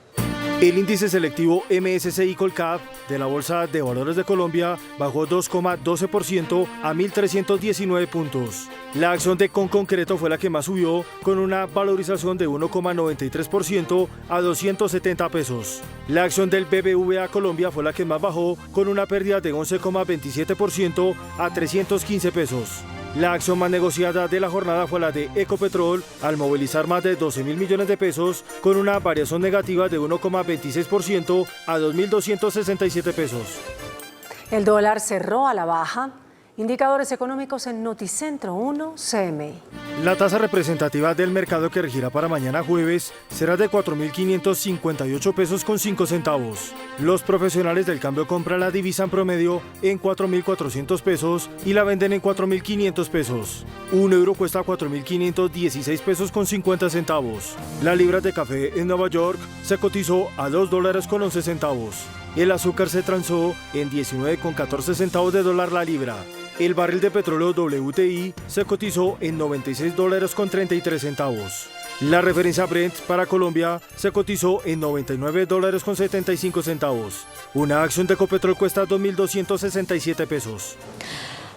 El índice selectivo MSCI Colcap de la Bolsa de Valores de Colombia bajó 2,12% a 1.319 puntos. La acción de Conconcreto fue la que más subió, con una valorización de 1,93% a 270 pesos. La acción del BBVA Colombia fue la que más bajó, con una pérdida de 11,27% a 315 pesos. La acción más negociada de la jornada fue la de Ecopetrol, al movilizar más de 12.000 millones de pesos, con una variación negativa de 1,26% a 2.267 pesos. El dólar cerró a la baja. Indicadores económicos en Noticentro 1 CMI. La tasa representativa del mercado que regirá para mañana jueves será de 4.558 pesos con 5 centavos. Los profesionales del cambio compran la divisa en promedio en 4.400 pesos y la venden en 4.500 pesos. Un euro cuesta 4.516 pesos con 50 centavos. La libra de café en Nueva York se cotizó a $2 con 11 centavos. El azúcar se transó en 19,14 centavos de dólar la libra. El barril de petróleo WTI se cotizó en $96 con 33 centavos. La referencia Brent para Colombia se cotizó en $99 con 75 centavos. Una acción de Ecopetrol cuesta 2.267 pesos.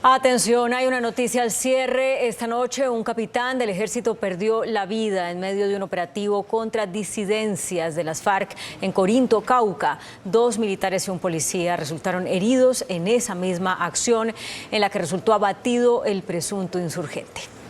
Atención, hay una noticia al cierre. Esta noche un capitán del ejército perdió la vida en medio de un operativo contra disidencias de las FARC en Corinto, Cauca. 2 militares y un policía resultaron heridos en esa misma acción en la que resultó abatido el presunto insurgente.